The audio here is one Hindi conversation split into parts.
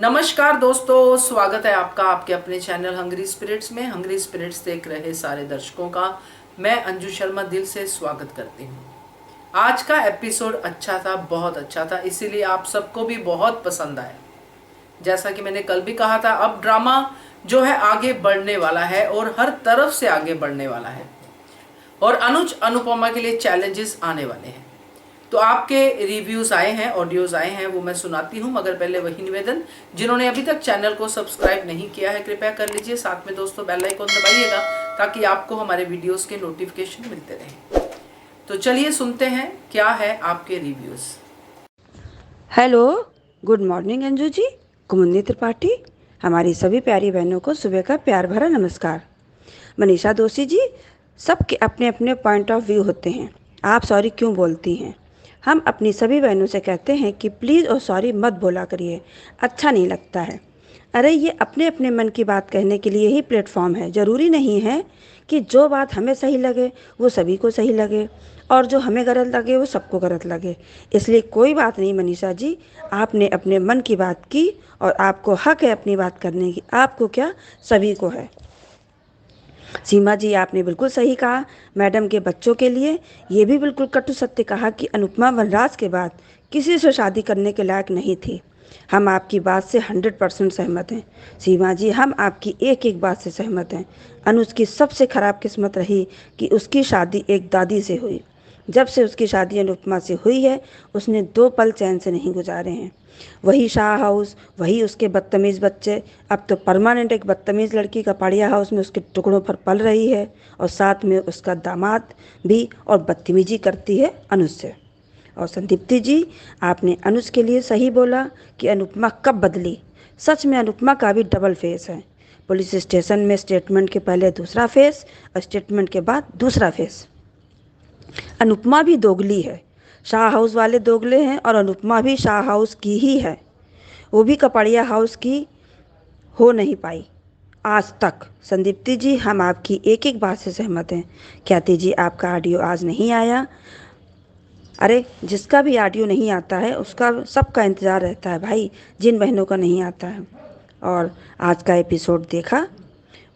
नमस्कार दोस्तों, स्वागत है आपका आपके अपने चैनल हंग्री स्पिरिट्स में। हंग्री स्पिरिट्स देख रहे सारे दर्शकों का मैं अंजू शर्मा दिल से स्वागत करती हूँ। आज का एपिसोड अच्छा था, बहुत अच्छा था, इसीलिए आप सबको भी बहुत पसंद आया। जैसा कि मैंने कल भी कहा था, अब ड्रामा जो है आगे बढ़ने वाला है और हर तरफ से आगे बढ़ने वाला है और अनुज अनुपमा के लिए चैलेंजेस आने वाले हैं। तो आपके रिव्यूज आए हैं, ऑडियोज आए हैं, वो मैं सुनाती हूँ। मगर पहले वही निवेदन, जिन्होंने अभी तक चैनल को सब्सक्राइब नहीं किया है कृपया कर लीजिए। साथ में दोस्तों बेल आइकन दबाइएगा ताकि आपको हमारे वीडियोस के नोटिफिकेशन मिलते रहें। तो चलिए सुनते हैं क्या है आपके reviews. Hello, good morning Anju ji, Kumudini Tripathi. हमारी सभी प्यारी बहनों को सुबह का प्यार भरा नमस्कार। मनीषा दोषी जी, सबके अपने अपने पॉइंट ऑफ व्यू होते हैं। आप सॉरी क्यों बोलती हैं? हम अपनी सभी बहनों से कहते हैं कि प्लीज़ और सॉरी मत बोला करिए, अच्छा नहीं लगता है। अरे ये अपने अपने मन की बात कहने के लिए ही प्लेटफॉर्म है। ज़रूरी नहीं है कि जो बात हमें सही लगे वो सभी को सही लगे और जो हमें गलत लगे वो सबको गलत लगे। इसलिए कोई बात नहीं मनीषा जी, आपने अपने मन की बात की और आपको हक है अपनी बात करने की। आपको क्या, सभी को है। सीमा जी, आपने बिल्कुल सही कहा। मैडम के बच्चों के लिए ये भी बिल्कुल कटु सत्य कहा कि अनुपमा वनराज के बाद किसी से शादी करने के लायक नहीं थी। हम आपकी बात से 100% सहमत हैं। सीमा जी, हम आपकी एक एक बात से सहमत हैं। अनुज की सबसे खराब किस्मत रही कि उसकी शादी एक दादी से हुई। जब से उसकी शादी अनुपमा से हुई है उसने 2 पल चैन से नहीं गुजारे हैं। वही शाह हाउस, वही उसके बदतमीज़ बच्चे। अब तो परमानेंट एक बदतमीज़ लड़की का पाड़िया हाउस में उसके टुकड़ों पर पल रही है और साथ में उसका दामाद भी, और बदतमीजी करती है अनुज से। और संदीप्ति जी, आपने अनुज के लिए सही बोला कि अनुपमा कब बदली। सच में अनुपमा का भी डबल फेस है। पुलिस स्टेशन में स्टेटमेंट के पहले दूसरा फेस और स्टेटमेंट के बाद दूसरा फेस। अनुपमा भी दोगली है। शाह हाउस वाले दोगले हैं और अनुपमा भी शाह हाउस की ही है। वो भी कपड़िया हाउस की हो नहीं पाई आज तक। संदीप्ति जी, हम आपकी एक एक बात से सहमत हैं। ख्याति जी, आपका ऑडियो आज नहीं आया। अरे जिसका भी ऑडियो नहीं आता है उसका सबका इंतज़ार रहता है भाई, जिन बहनों का नहीं आता है। और आज का एपिसोड देखा,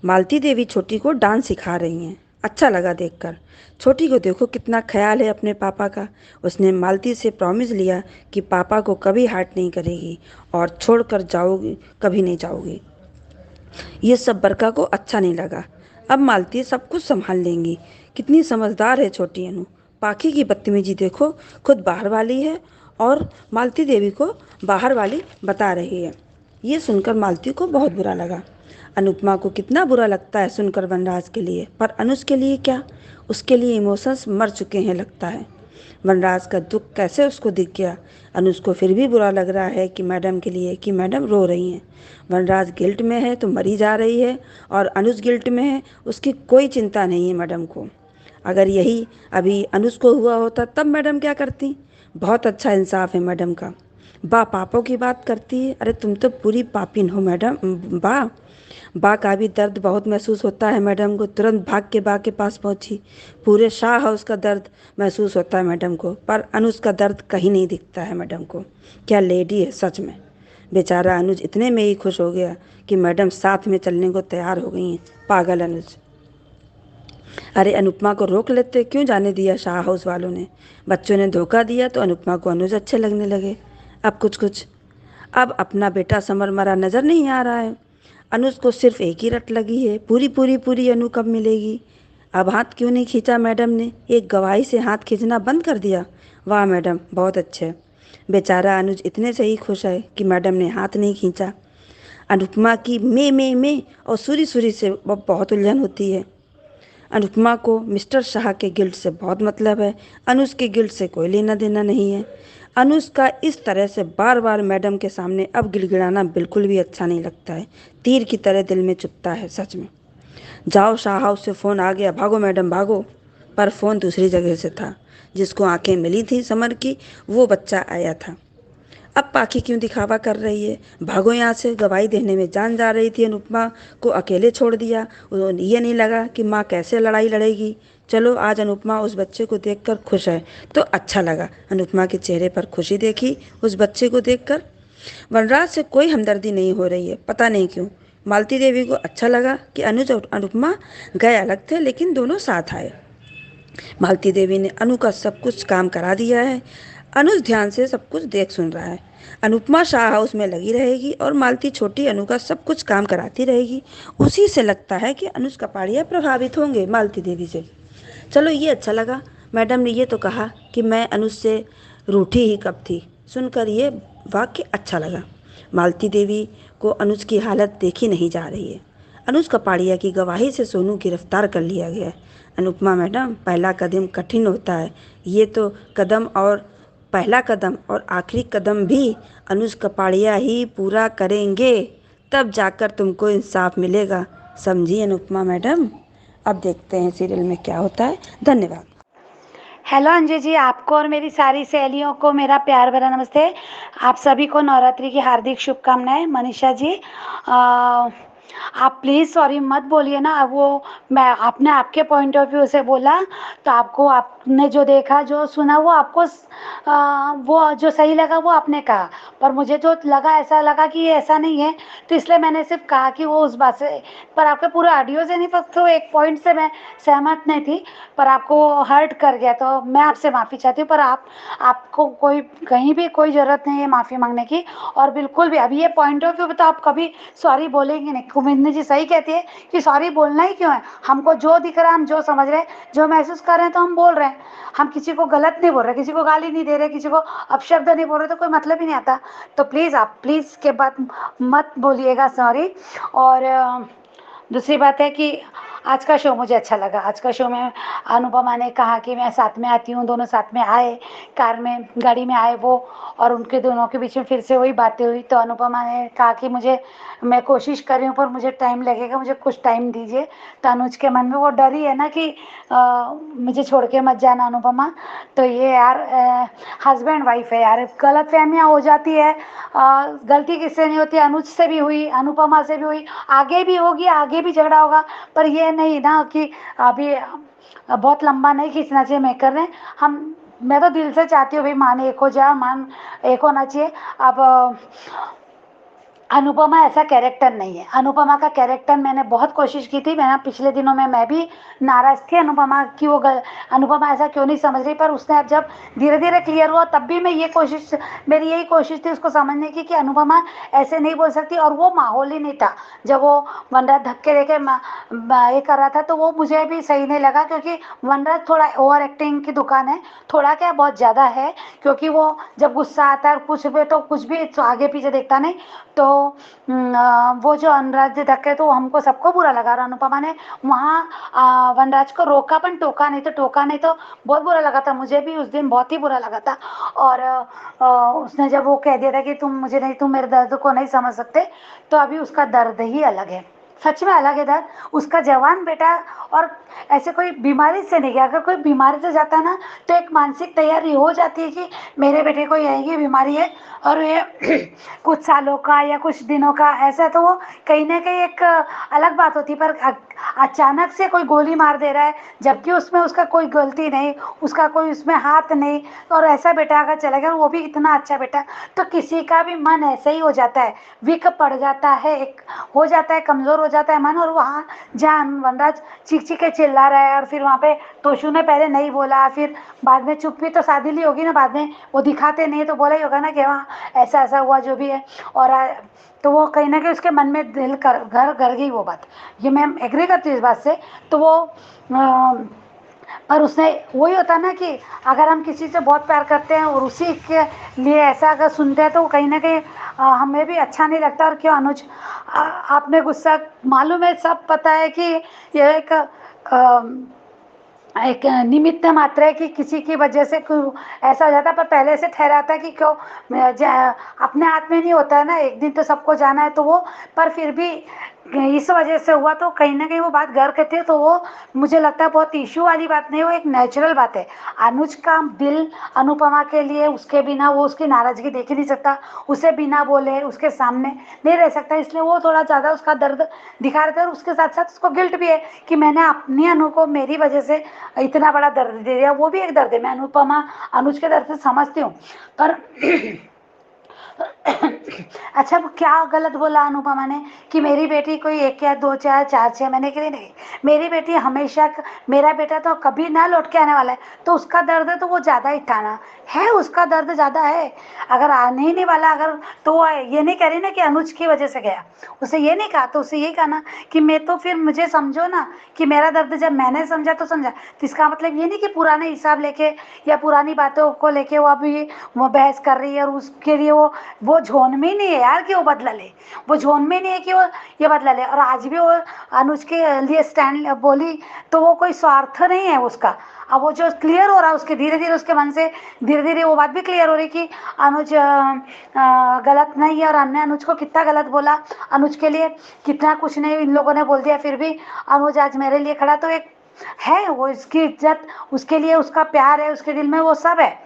मालती देवी छोटी को डांस सिखा रही हैं। अच्छा लगा देखकर। छोटी को देखो कितना ख्याल है अपने पापा का। उसने मालती से प्रॉमिस लिया कि पापा को कभी हर्ट नहीं करेगी और छोड़कर जाओगी, कभी नहीं जाओगी। ये सब बरका को अच्छा नहीं लगा। अब मालती सब कुछ संभाल लेंगी। कितनी समझदार है छोटी अनु। पाखी की बदतमीजी देखो, खुद बाहर वाली है और मालती देवी को बाहर वाली बता रही है। ये सुनकर मालती को बहुत बुरा लगा। अनुपमा को कितना बुरा लगता है सुनकर वनराज के लिए, पर अनुज के लिए क्या? उसके लिए इमोशंस मर चुके हैं लगता है। वनराज का दुख कैसे उसको दिख गया। अनुज को फिर भी बुरा लग रहा है कि मैडम के लिए, कि मैडम रो रही हैं। वनराज गिल्ट में है तो मरी जा रही है और अनुज गिल्ट में है, उसकी कोई चिंता नहीं है मैडम को। अगर यही अभी अनुज को हुआ होता तब मैडम क्या करती? बहुत अच्छा इंसाफ है मैडम का। बा पापों की बात करती है। अरे तुम तो पूरी पापिन हो मैडम। बा का भी दर्द बहुत महसूस होता है मैडम को। तुरंत भाग के बा के पास पहुंची। पूरे शाह हाउस का दर्द महसूस होता है मैडम को, पर अनुज का दर्द कहीं नहीं दिखता है मैडम को। क्या लेडी है सच में। बेचारा अनुज इतने में ही खुश हो गया कि मैडम साथ में चलने को तैयार हो गई हैं। पागल अनुज। अरे अनुपमा को रोक लेते, क्यों जाने दिया शाह हाउस वालों ने। बच्चों ने धोखा दिया तो अनुपमा को अनुज अच्छे लगने लगे। अब कुछ कुछ अब अपना बेटा समर मरा नज़र नहीं आ रहा है। अनुज को सिर्फ एक ही रट लगी है, पूरी पूरी पूरी अनु कब मिलेगी। अब हाथ क्यों नहीं खींचा मैडम ने? एक गवाही से हाथ खींचना बंद कर दिया। वाह मैडम, बहुत अच्छे। बेचारा अनुज इतने से ही खुश है कि मैडम ने हाथ नहीं खींचा। अनुपमा की में और सूरी सूरी से बहुत उलझन होती है। अनुपमा को मिस्टर शाह के गिल्ड से बहुत मतलब है, अनुज के गिल्ड से कोई लेना देना नहीं है। अनुज का इस तरह से बार बार मैडम के सामने अब गिड़गिड़ाना बिल्कुल भी अच्छा नहीं लगता है। तीर की तरह दिल में चुभता है सच में। जाओ, शाह हाउस से फ़ोन आ गया, भागो मैडम भागो। पर फ़ोन दूसरी जगह से था। जिसको आंखें मिली थी समर की, वो बच्चा आया था। अब पाखी क्यों दिखावा कर रही है? भागो यहाँ से। गवाही देने में जान जा रही थी, अनुपमा को अकेले छोड़ दिया। ये नहीं लगा कि माँ कैसे लड़ाई लड़ेगी। चलो, आज अनुपमा उस बच्चे को देखकर खुश है तो अच्छा लगा। अनुपमा के चेहरे पर खुशी देखी उस बच्चे को देखकर। वनराज से कोई हमदर्दी नहीं हो रही है, पता नहीं क्यों। मालती देवी को अच्छा लगा कि अनुज और अनुपमा गए अलग थे लेकिन दोनों साथ आए। मालती देवी ने अनु का सब कुछ काम करा दिया है। अनुज ध्यान से सब कुछ देख सुन रहा है। अनुपमा शाह हाउस में लगी रहेगी और मालती छोटी अनु का सब कुछ काम कराती रहेगी। उसी से लगता है कि अनुज कपाड़िया प्रभावित होंगे मालती देवी से। चलो ये अच्छा लगा। मैडम ने ये तो कहा कि मैं अनुज से रूठी ही कब थी। सुनकर ये वाक्य अच्छा लगा। मालती देवी को अनुज की हालत देखी नहीं जा रही है। अनुज कपाड़िया की गवाही से सोनू गिरफ्तार कर लिया गया है। अनुपमा मैडम, पहला कदम कठिन होता है। ये तो पहला कदम और आखिरी कदम भी अनुज कपाड़िया ही पूरा करेंगे, तब जाकर तुमको इंसाफ मिलेगा। समझी अनुपमा मैडम? अब देखते हैं सीरियल में क्या होता है। धन्यवाद। हेलो अंजू जी, आपको और मेरी सारी सहेलियों को मेरा प्यार भरा नमस्ते। आप सभी को नवरात्रि की हार्दिक शुभकामनाएं। मनीषा जी, आप प्लीज़ सॉरी मत बोलिए ना। वो मैं आपने आपके पॉइंट ऑफ व्यू से बोला, तो आपको आपने जो देखा जो सुना वो आपको वो जो सही लगा वो आपने कहा, पर मुझे जो लगा ऐसा लगा कि ये ऐसा नहीं है, तो इसलिए मैंने सिर्फ कहा कि वो उस बात से, पर आपके पूरे ऑडियो से नहीं, पर तो एक पॉइंट से मैं सहमत नहीं थी, पर आपको हर्ट कर गया तो मैं आपसे माफ़ी चाहती हूँ। पर आपको कोई कहीं भी कोई ज़रूरत नहीं है माफ़ी मांगने की। और बिल्कुल भी अभी ये पॉइंट ऑफ व्यू तो आप कभी सॉरी बोलेंगे नहीं। कुमिंदनी जी सही कहती है कि सॉरी बोलना ही क्यों है, हमको जो दिख रहा है, हम जो समझ रहे हैं, जो महसूस कर रहे हैं, तो हम बोल रहे हैं। हम किसी को गलत नहीं बोल रहे, किसी को गाली नहीं दे रहे, किसी को अपशब्द नहीं बोल रहे, तो कोई मतलब ही नहीं आता। तो प्लीज़ आप प्लीज़ के बाद मत बोलिएगा सॉरी। और दूसरी बात है कि आज का शो मुझे अच्छा लगा। आज का शो में अनुपमा ने कहा कि मैं साथ में आती हूँ, दोनों साथ में आए, कार में गाड़ी में आए वो, और उनके दोनों के बीच में फिर से वही बातें हुई। तो अनुपमा ने कहा कि मैं कोशिश कर रही हूँ पर मुझे टाइम लगेगा, मुझे कुछ टाइम दीजिए। तो अनुज के मन में वो डर ही है ना कि मुझे छोड़ के मत जाना अनुपमा। तो ये यार हस्बैंड वाइफ है यार, गलत फहमियाँ हो जाती है। गलती किससे नहीं होती, अनुज से भी हुई, अनुपमा से भी हुई, आगे भी होगी, आगे भी झगड़ा होगा। पर ये नहीं ना कि अभी बहुत लंबा नहीं खींचना चाहिए मैं कर रहे मैं तो दिल से चाहती हूँ भाई मान एक हो जाए, मान एक होना चाहिए। अब अनुपमा ऐसा कैरेक्टर नहीं है। अनुपमा का कैरेक्टर मैंने बहुत कोशिश की थी। मैंने पिछले दिनों में मैं भी नाराज़ थी अनुपमा की, अनुपमा ऐसा क्यों नहीं समझ रही, पर उसने अब जब धीरे धीरे क्लियर हुआ तब भी मेरी यही कोशिश थी उसको समझने की कि अनुपमा ऐसे नहीं बोल सकती। और वो माहौल ही नहीं था जब वो वनराज धक्के देके ये कर रहा था, तो वो मुझे भी सही नहीं लगा, क्योंकि वनराज थोड़ा ओवर एक्टिंग की दुकान है, थोड़ा क्या बहुत ज़्यादा है, क्योंकि वो जब गुस्सा आता है कुछ भी तो कुछ भी तो आगे पीछे देखता नहीं। तो वो जो अनुराज जी धक्के, तो हमको सबको बुरा लगा। और अनुपमा ने वहाँ वनराज को रोका पण टोका नहीं तो बहुत बुरा लगा था। मुझे भी उस दिन बहुत ही बुरा लगा था। और उसने जब वो कह दिया था कि तुम मेरे दर्द को नहीं समझ सकते, तो अभी उसका दर्द ही अलग है, सच में अलग है दर्द। उसका जवान बेटा और ऐसे कोई बीमारी से नहीं गया। अगर कोई बीमारी से जाता है ना, तो एक मानसिक तैयारी हो जाती है कि मेरे बेटे को यही बीमारी है और ये कुछ सालों का या कुछ दिनों का ऐसा, तो वो कहीं ना कहीं एक अलग बात होती है। पर अचानक से कोई गोली मार दे रहा है, जबकि उसमें उसका कोई गलती नहीं, उसका कोई उसमें हाथ नहीं, और ऐसा बेटा अगर चला गया, वो भी इतना अच्छा बेटा, तो किसी का भी मन ऐसे ही हो जाता है, वीक पड़ जाता है, एक हो जाता है, कमज़ोर हो जाता है मन। और वहाँ जहाँ वनराज चीख चीख के चिल्ला रहा है, और फिर वहाँ पे तोशु ने पहले नहीं बोला, फिर बाद में चुप भी तो साधी ली होगी ना, बाद में वो दिखाते नहीं तो बोला ही होगा ना कि वहाँ ऐसा ऐसा हुआ जो भी है। और तो वो कहीं ना कहीं उसके मन में दिल कर घर कर गई वो बात। ये मैं एग्री करती हूँ इस बात से। तो वो पर उसने वही होता ना कि अगर हम किसी से बहुत प्यार करते हैं और उसी के लिए ऐसा अगर सुनते हैं, तो कहीं ना कहीं हमें भी अच्छा नहीं लगता। और क्यों अनुज आपने गुस्सा, मालूम है सब पता है कि यह एक निमित्त मात्र है कि किसी की वजह से ऐसा हो जाता है, पर पहले से ठहराता है कि क्यों अपने हाथ में नहीं होता है ना, एक दिन तो सबको जाना है। तो वो पर फिर भी इस वजह से हुआ, तो कहीं ना कहीं वो बात घर करती है। तो वो मुझे लगता है बहुत इशू वाली बात नहीं, वो एक नेचुरल बात है। अनुज का दिल अनुपमा के लिए, उसके बिना वो उसकी नाराज़गी देख ही नहीं सकता, उसे बिना बोले उसके सामने नहीं रह सकता, इसलिए वो थोड़ा ज़्यादा उसका दर्द दिखा रहे थे। और उसके साथ साथ उसको गिल्ट भी है कि मैंने अपनी अनु को मेरी वजह से इतना बड़ा दर्द दे दिया। वो भी एक दर्द है, मैं अनुज के दर्द से समझती हूँ। पर अच्छा वो क्या गलत बोला अनुपमा ने कि मेरी बेटी कोई 1 या 2 या 4-6 महीने के लिए नहीं, मेरी बेटी हमेशा मेरा बेटा तो कभी ना लौट के आने वाला है, तो उसका दर्द है तो वो ज़्यादा ही ठाना है, उसका दर्द ज़्यादा है। अगर आने ही नहीं वाला, अगर तो वो ये नहीं कह रही ना कि अनुज की वजह से गया, उसे ये नहीं कहा, तो उसे यही कहा ना कि मैं तो फिर मुझे समझो ना कि मेरा दर्द जब मैंने समझा तो समझा। तो इसका मतलब ये नहीं कि पुराने हिसाब लेके या पुरानी बातों को लेके वो अभी वो बहस कर रही है, और उसके लिए वो झोन में ही नहीं है यार कि वो बदला ले, वो झोन में नहीं है कि वो ये बदला ले। और आज भी वो अनुज के लिए स्टैंड बोली तो वो कोई स्वार्थ नहीं है उसका। अब वो जो क्लियर हो रहा है उसके धीरे धीरे उसके मन से, धीरे धीरे वो बात भी क्लियर हो रही कि अनुज गलत नहीं है, और हमने अनुज को कितना गलत बोला, अनुज के लिए कितना कुछ नहीं इन लोगों ने बोल दिया, फिर भी अनुज आज मेरे लिए खड़ा, तो एक है वो इसकी इज्जत, उसके लिए उसका प्यार है, उसके दिल में वो सब है।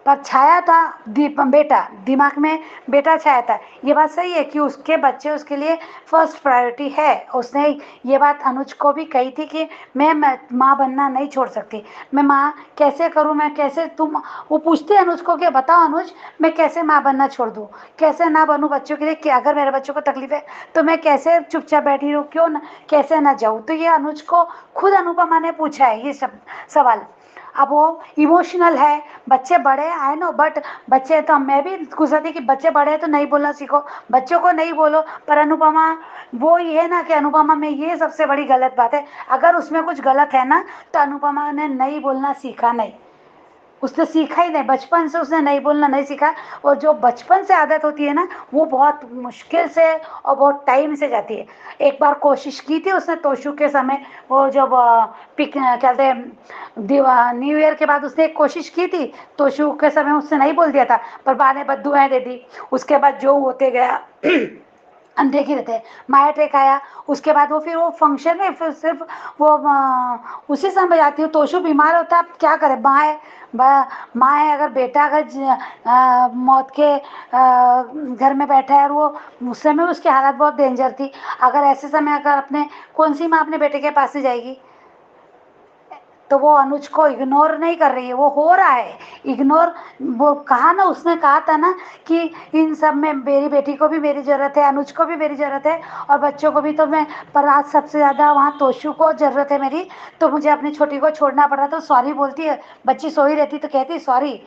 पर छाया था बेटा, दिमाग में बेटा छाया था। ये बात सही है कि उसके बच्चे उसके लिए फर्स्ट प्रायोरिटी है। उसने ये बात अनुज को भी कही थी कि मैं माँ बनना नहीं छोड़ सकती, मैं माँ कैसे करूँ, मैं कैसे, तुम वो पूछते अनुज को कि बताओ अनुज मैं कैसे माँ बनना छोड़ दूँ, कैसे ना बनूँ बच्चों के लिए, कि अगर मेरे बच्चों को तकलीफ है तो मैं कैसे चुपचाप बैठी रहूँ, क्यों न, कैसे ना जाऊँ। तो ये अनुज को खुद अनुपमा ने पूछा है ये सब सवाल। अब वो इमोशनल है, बच्चे बड़े आई नो, बट बच्चे तो मैं भी गुस्सा थी कि बच्चे बड़े हैं तो नहीं बोलना सीखो, बच्चों को नहीं बोलो। पर अनुपमा वो ये ना कि अनुपमा में ये सबसे बड़ी गलत बात है, अगर उसमें कुछ गलत है ना तो अनुपमा ने नहीं बोलना सीखा नहीं, उसने सीखा ही नहीं, बचपन से उसने नहीं बोलना नहीं सीखा। और जो बचपन से आदत होती है ना वो बहुत मुश्किल से और बहुत टाइम से जाती है। एक बार कोशिश की थी उसने तोशु के समय, वो जब पिक कहते हैं न्यू ईयर के बाद उसने एक कोशिश की थी, तोशु के समय उसने नहीं बोल दिया था, पर बाद में बद्दुआएं दे दी। उसके बाद जो होते गया अनदेखी रहते, माया टेक आया, उसके बाद वो फिर वो फंक्शन में फिर सिर्फ वो उसी समय जाती हूँ। तोशु बीमार होता है, अब क्या करे, माँ है, माँ है, अगर बेटा अगर मौत के घर में बैठा है, और वो उस समय उसकी हालत बहुत डेंजर थी, अगर ऐसे समय अगर अपने, कौन सी माँ अपने बेटे के पास ही जाएगी। तो वो अनुज को इग्नोर नहीं कर रही है, वो हो रहा है इग्नोर। वो कहा ना, उसने कहा था ना कि इन सब में मेरी बेटी को भी मेरी ज़रूरत है, अनुज को भी मेरी ज़रूरत है, और बच्चों को भी। तो मैं, पर आज सबसे ज़्यादा वहाँ तोशु को ज़रूरत है मेरी, तो मुझे अपनी छोटी को छोड़ना पड़ा। तो सॉरी बोलती है, बच्ची सोई रहती तो कहती सॉरी।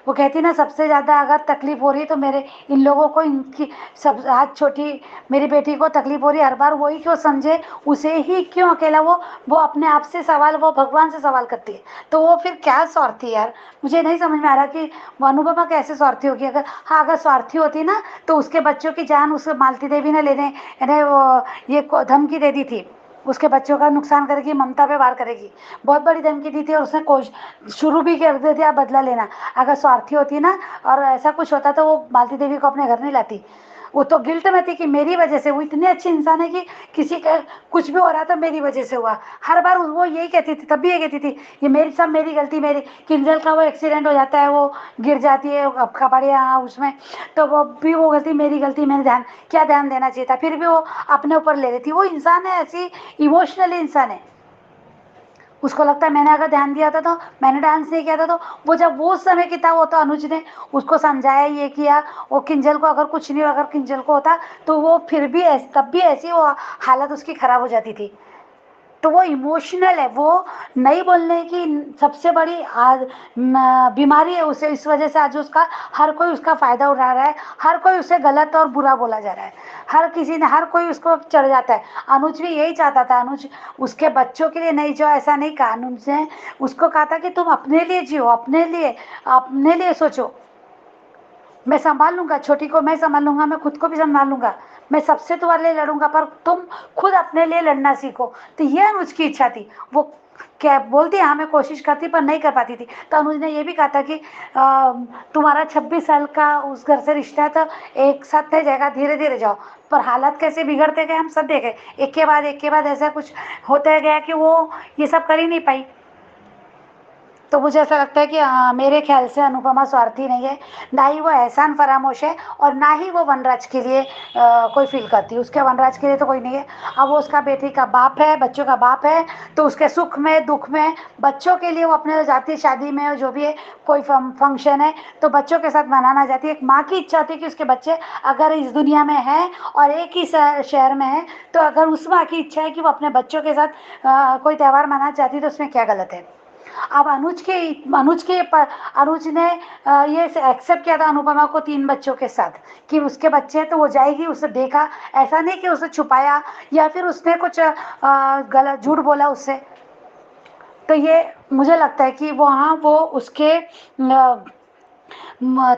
वो कहती ना सबसे ज़्यादा अगर तकलीफ़ हो रही है तो मेरे इन लोगों को, इनकी सब आज छोटी मेरी बेटी को तकलीफ़ हो रही है, हर बार वही क्यों समझे, उसे ही क्यों अकेला, वो अपने आप से सवाल, वो भगवान से सवाल करती है। तो वो फिर क्या स्वार्थी यार, मुझे नहीं समझ में आ रहा कि वो अनुपमा कैसे स्वार्थी होगी। अगर हाँ, अगर स्वार्थी होती ना तो उसके बच्चों की जान उस मालती देवी ने लेने यानी वो ये धमकी दे दी थी, उसके बच्चों का नुकसान करेगी, ममता पे वार करेगी, बहुत बड़ी धमकी दी थी। और उसने शुरू भी कर दिया था बदला लेना। अगर स्वार्थी होती ना और ऐसा कुछ होता तो वो मालती देवी को अपने घर नहीं लाती। वो तो गिल्ट में थी कि मेरी वजह से, वो इतनी अच्छी इंसान है कि किसी का कुछ भी हो रहा था मेरी वजह से हुआ। हर बार वो यही कहती थी, तब भी ये कहती थी ये मेरी, सब मेरी गलती, मेरी। किंजल का वो एक्सीडेंट हो जाता है, वो गिर जाती है कपड़े यहाँ उसमें, तो वो भी वो गलती मेरी गलती, मैंने ध्यान देना चाहिए था, फिर भी वो अपने ऊपर ले रही थी। वो इंसान है ऐसी, इमोशनली इंसान है। उसको लगता है मैंने अगर ध्यान दिया था तो, मैंने डांस नहीं किया था तो, वो जब वो समय की था वो तो अनुज ने उसको समझाया, ये किया। वो किंजल को अगर कुछ नहीं, अगर किंजल को होता तो वो फिर भी तब भी ऐसी वो हालत उसकी खराब हो जाती थी। तो वो इमोशनल है, वो नहीं बोलने की सबसे बड़ी बीमारी है उसे। इस वजह से आज उसका हर कोई उसका फ़ायदा उठा रहा है, हर कोई उसे गलत और बुरा बोला जा रहा है, हर किसी ने, हर कोई उसको चढ़ जाता है। अनुज भी यही चाहता था, अनुज उसके बच्चों के लिए नहीं जियो, ऐसा नहीं कहा। अनुज ने उसको कहा था कि तुम अपने लिए जियो, अपने लिए सोचो, मैं संभाल लूंगा, छोटी को मैं संभाल लूंगा, मैं खुद को भी संभाल लूंगा, मैं सबसे तुम्हारे लिए लड़ूंगा, पर तुम खुद अपने लिए लड़ना सीखो। तो ये अनुज की इच्छा थी। वो क्या बोलती हाँ मैं कोशिश करती पर नहीं कर पाती थी। तो अनुज ने ये भी कहा था कि तुम्हारा 26 साल का उस घर से रिश्ता है, तो एक साथ नहीं जाएगा, धीरे धीरे जाओ। पर हालात कैसे बिगड़ते गए हम सब देखे, एक के बाद ऐसा कुछ होता गया कि वो ये सब कर ही नहीं पाई। तो मुझे ऐसा लगता है कि मेरे ख्याल से अनुपमा स्वार्थी नहीं है, ना ही वो एहसान फरामोश है, और ना ही वो वनराज के लिए कोई फील करती है। उसके वनराज के लिए तो कोई नहीं है। अब वो उसका बेटी का बाप है, बच्चों का बाप है, तो उसके सुख में दुख में बच्चों के लिए वो अपने जाती है, शादी में जो भी है कोई फंक्शन है तो बच्चों के साथ मनाना चाहती है। एक माँ की इच्छा होती है कि उसके बच्चे अगर इस दुनिया में हैं और एक ही शहर में है, तो अगर उस माँ की इच्छा है कि वो अपने बच्चों के साथ कोई त्यौहार मनाना चाहती है तो उसमें क्या गलत है। अब अनुज ने ये एक्सेप्ट किया था अनुपमा को 3 बच्चों के साथ कि उसके बच्चे हैं तो वो जाएगी। उसे देखा, ऐसा नहीं कि उसे छुपाया या फिर उसने कुछ गलत झूठ बोला उससे। तो ये मुझे लगता है कि वहाँ वो उसके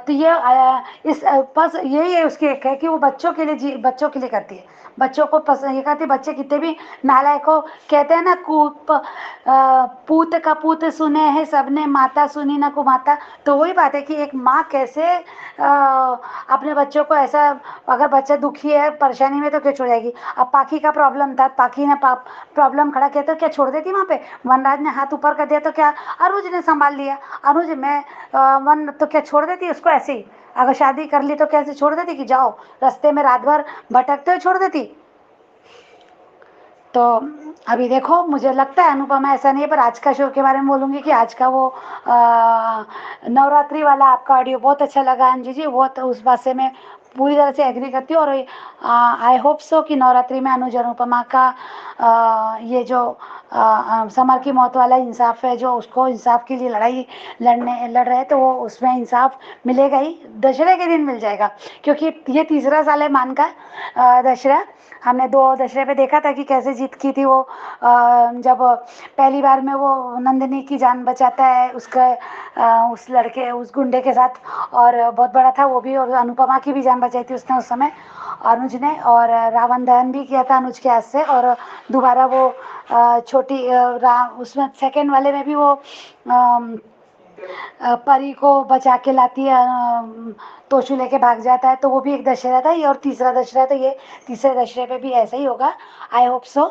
तो ये इस बस यही है उसकी एक है कि वो बच्चों के लिए बच्चों के लिए करती है। बच्चों को पसंद ये कहती है, बच्चे कितने भी नालायक हो, कहते हैं ना पूत का पूत सुने हैं सबने, माता सुनी ना कुमाता। तो वही बात है कि एक माँ कैसे अपने बच्चों को ऐसा, अगर बच्चा दुखी है परेशानी में तो क्यों छोड़ जाएगी। अब पाखी का प्रॉब्लम था, पाखी ने प्रॉब्लम खड़ा किया तो क्या छोड़ देती वहाँ पे। वनराज ने हाथ ऊपर कर दिया तो क्या अनुज ने संभाल लिया। अनुज मैं वन तो क्या छोड़ देती उसको ऐसे ही। अगर शादी कर ली तो कैसे छोड़ देती कि जाओ, रास्ते में रात भर भटकते हुए छोड़ देती। तो अभी देखो, मुझे लगता है अनुपमा ऐसा नहीं है, पर आज का शो के बारे में बोलूँगी कि आज का वो नवरात्रि वाला आपका ऑडियो बहुत अच्छा लगा अंजू जी। वो तो उस बात से मैं पूरी तरह से एग्री करती हूँ। और आई होप सो कि नवरात्रि में अनुज अनुपमा का ये जो समर की मौत वाला इंसाफ है, जो उसको इंसाफ के लिए लड़ रहे हैं, तो वो उसमें इंसाफ मिलेगा ही। दशहरे के दिन मिल जाएगा, क्योंकि ये तीसरा साल है मान का दशहरा। हमने 2 दशहरे पे देखा था कि कैसे जीत की थी वो, जब पहली बार में वो नंदिनी की जान बचाता है उसका उस लड़के उस गुंडे के साथ, और बहुत बड़ा था वो भी, और अनुपमा की भी जान बचाई थी उसने उस समय अनुज ने, और रावण दहन भी किया था अनुज के हाथ से। और दोबारा वो छोटी उसमें सेकंड वाले में भी वो परी को बचा के लाती है, तोशू लेके भाग जाता है। तो वो भी एक दशहरा था ये, और तीसरा दशहरा, तो ये तीसरे दशहरे पे भी ऐसा ही होगा। I hope so.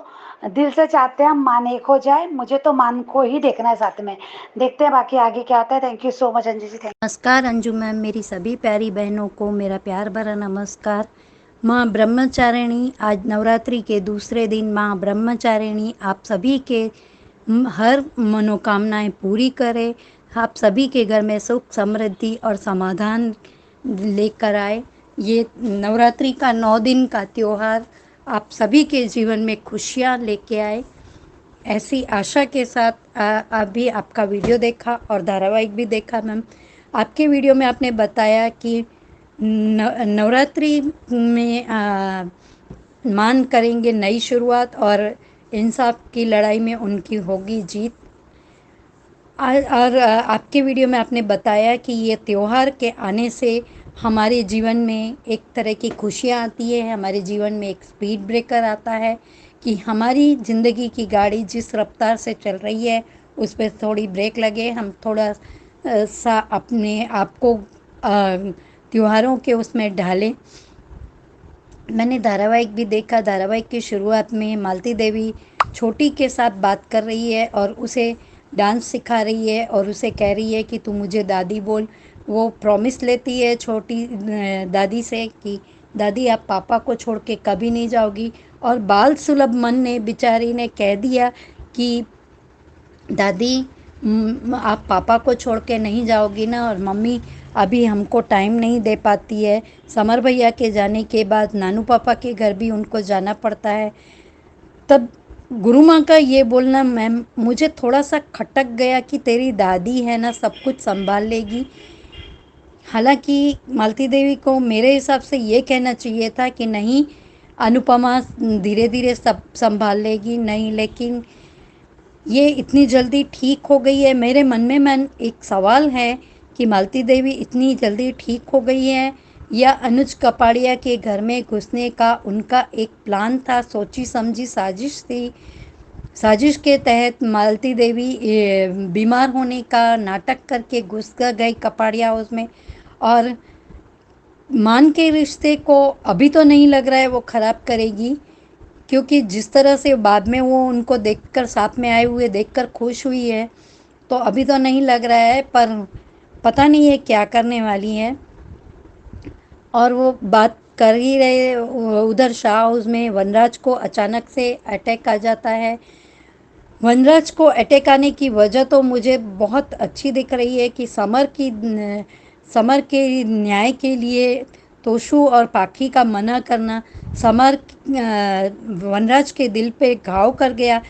दिल से चाहते हैं हम मान एक हो जाए। मुझे तो मान को ही देखना है साथ में। देखते हैं बाकी आगे क्या होता है। Thank you so much Anju ji. नमस्कार अंजू मैम, मेरी सभी प्यारी बहनों को मेरा प्यार भरा नमस्कार। माँ ब्रह्मचारिणी, आज नवरात्रि के दूसरे दिन माँ ब्रह्मचारिणी आप सभी के हर मनोकामनाएं पूरी करे, आप सभी के घर में सुख समृद्धि और समाधान लेकर आए। ये नवरात्रि का 9 दिन का त्यौहार आप सभी के जीवन में खुशियाँ लेके आए, ऐसी आशा के साथ अभी आपका वीडियो देखा और धारावाहिक भी देखा मैम। आपके वीडियो में आपने बताया कि नवरात्रि में मान करेंगे नई शुरुआत और इंसाफ की लड़ाई में उनकी होगी जीत। और आपके वीडियो में आपने बताया कि ये त्यौहार के आने से हमारे जीवन में एक तरह की खुशियाँ आती है, हमारे जीवन में एक स्पीड ब्रेकर आता है कि हमारी ज़िंदगी की गाड़ी जिस रफ्तार से चल रही है उस पर थोड़ी ब्रेक लगे, हम थोड़ा सा अपने आप को त्योहारों के उसमें ढालें। मैंने धारावाहिक भी देखा। धारावाहिक की शुरुआत में मालती देवी छोटी के साथ बात कर रही है और उसे डांस सिखा रही है और उसे कह रही है कि तू मुझे दादी बोल। वो प्रॉमिस लेती है छोटी दादी से कि दादी आप पापा को छोड़ के कभी नहीं जाओगी, और बाल सुलभ मन ने बेचारी ने कह दिया कि दादी आप पापा को छोड़ के नहीं जाओगी ना, और मम्मी अभी हमको टाइम नहीं दे पाती है, समर भैया के जाने के बाद नानू पापा के घर भी उनको जाना पड़ता है। तब गुरु माँ का ये बोलना मैम मुझे थोड़ा सा खटक गया कि तेरी दादी है ना, सब कुछ संभाल लेगी। हालांकि मालती देवी को मेरे हिसाब से ये कहना चाहिए था कि नहीं अनुपमा धीरे धीरे सब संभाल लेगी, नहीं, लेकिन ये इतनी जल्दी ठीक हो गई है। मेरे मन में एक सवाल है कि मालती देवी इतनी जल्दी ठीक हो गई है या अनुज कपाड़िया के घर में घुसने का उनका एक प्लान था, सोची समझी साजिश थी। साजिश के तहत मालती देवी बीमार होने का नाटक करके घुस गई कपाड़िया हाउस में, और मान के रिश्ते को अभी तो नहीं लग रहा है वो ख़राब करेगी, क्योंकि जिस तरह से बाद में वो उनको देखकर साथ में आए हुए देखकर खुश हुई है, तो अभी तो नहीं लग रहा है, पर पता नहीं है क्या करने वाली है। और वो बात कर ही रहे, उधर शाह हाउस में वनराज को अचानक से अटैक आ जाता है। वनराज को अटैक आने की वजह तो मुझे बहुत अच्छी दिख रही है कि समर के न्याय के लिए तोशु और पाखी का मना करना वनराज के दिल पे घाव कर गया,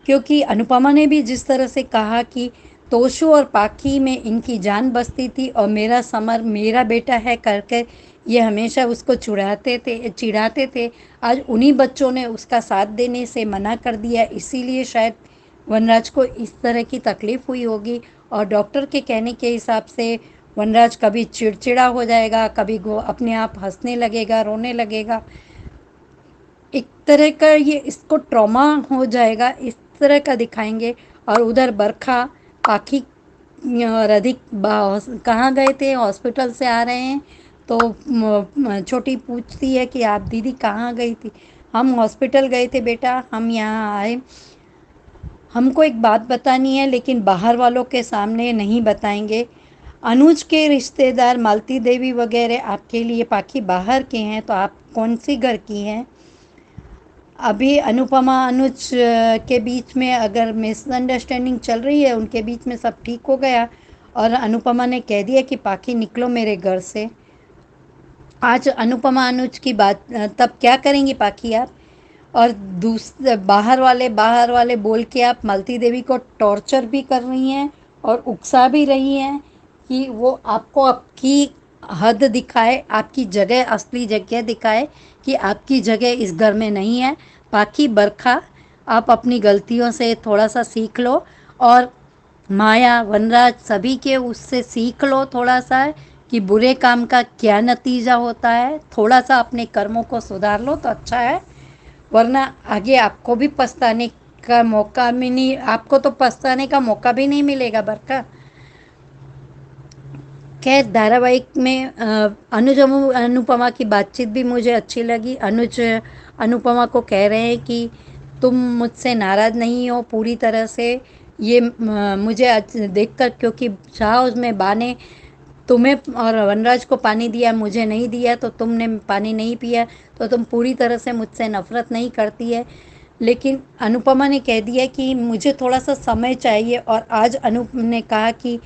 क्योंकि अनुपमा ने भी जिस तरह से कहा कि तोशु और पाखी में इनकी जान बसती थी और मेरा समर मेरा बेटा है करके ये हमेशा उसको चिढ़ाते थे। आज उन्हीं बच्चों ने उसका साथ देने से मना कर दिया, इसीलिए शायद वनराज को इस तरह की तकलीफ़ हुई होगी। और डॉक्टर के कहने के हिसाब से वनराज कभी चिड़चिड़ा हो जाएगा, कभी वो अपने आप हंसने लगेगा, रोने लगेगा। एक तरह का ये इसको ट्रॉमा हो जाएगा, इस तरह का दिखाएंगे। और उधर बरखा, पाखी और अधिक कहाँ गए थे, हॉस्पिटल से आ रहे हैं तो छोटी पूछती है कि आप दीदी कहाँ गई थी। हम हॉस्पिटल गए थे बेटा, हम यहाँ आए, हमको एक बात बतानी है लेकिन बाहर वालों के सामने नहीं बताएंगे। अनुज के रिश्तेदार मालती देवी वगैरह आपके लिए पाखी बाहर के हैं, तो आप कौन सी घर की हैं? अभी अनुपमा अनुज के बीच में अगर मिसअंडरस्टैंडिंग चल रही है, उनके बीच में सब ठीक हो गया और अनुपमा ने कह दिया कि पाखी निकलो मेरे घर से। आज अनुपमा अनुज की बात, तब क्या करेंगी पाखी आप? और दूसरे बाहर वाले बोल के आप मालती देवी को टॉर्चर भी कर रही हैं और उकसा भी रही हैं कि वो आपको आपकी हद दिखाए, आपकी जगह, असली जगह दिखाए कि आपकी जगह इस घर में नहीं है। बाकी बरखा, आप अपनी गलतियों से थोड़ा सा सीख लो और माया, वनराज सभी के उससे सीख लो थोड़ा सा कि बुरे काम का क्या नतीजा होता है। थोड़ा सा अपने कर्मों को सुधार लो तो अच्छा है, वरना आगे आपको भी पछताने का मौका भी नहीं, आपको तो पछताने का मौका भी नहीं मिलेगा बरका। खैर, धारावाहिक में अनुज अनुपमा की बातचीत भी मुझे अच्छी लगी। अनुज अनुपमा को कह रहे हैं कि तुम मुझसे नाराज़ नहीं हो पूरी तरह से, ये मुझे देखकर, क्योंकि शाह उसमें बा ने तुम्हें और वनराज को पानी दिया, मुझे नहीं दिया, तो तुमने पानी नहीं पिया, तो तुम पूरी तरह से मुझसे नफ़रत नहीं करती है। लेकिन अनुपमा ने कह दिया कि मुझे थोड़ा सा समय चाहिए, और आज अनूप ने कहा कि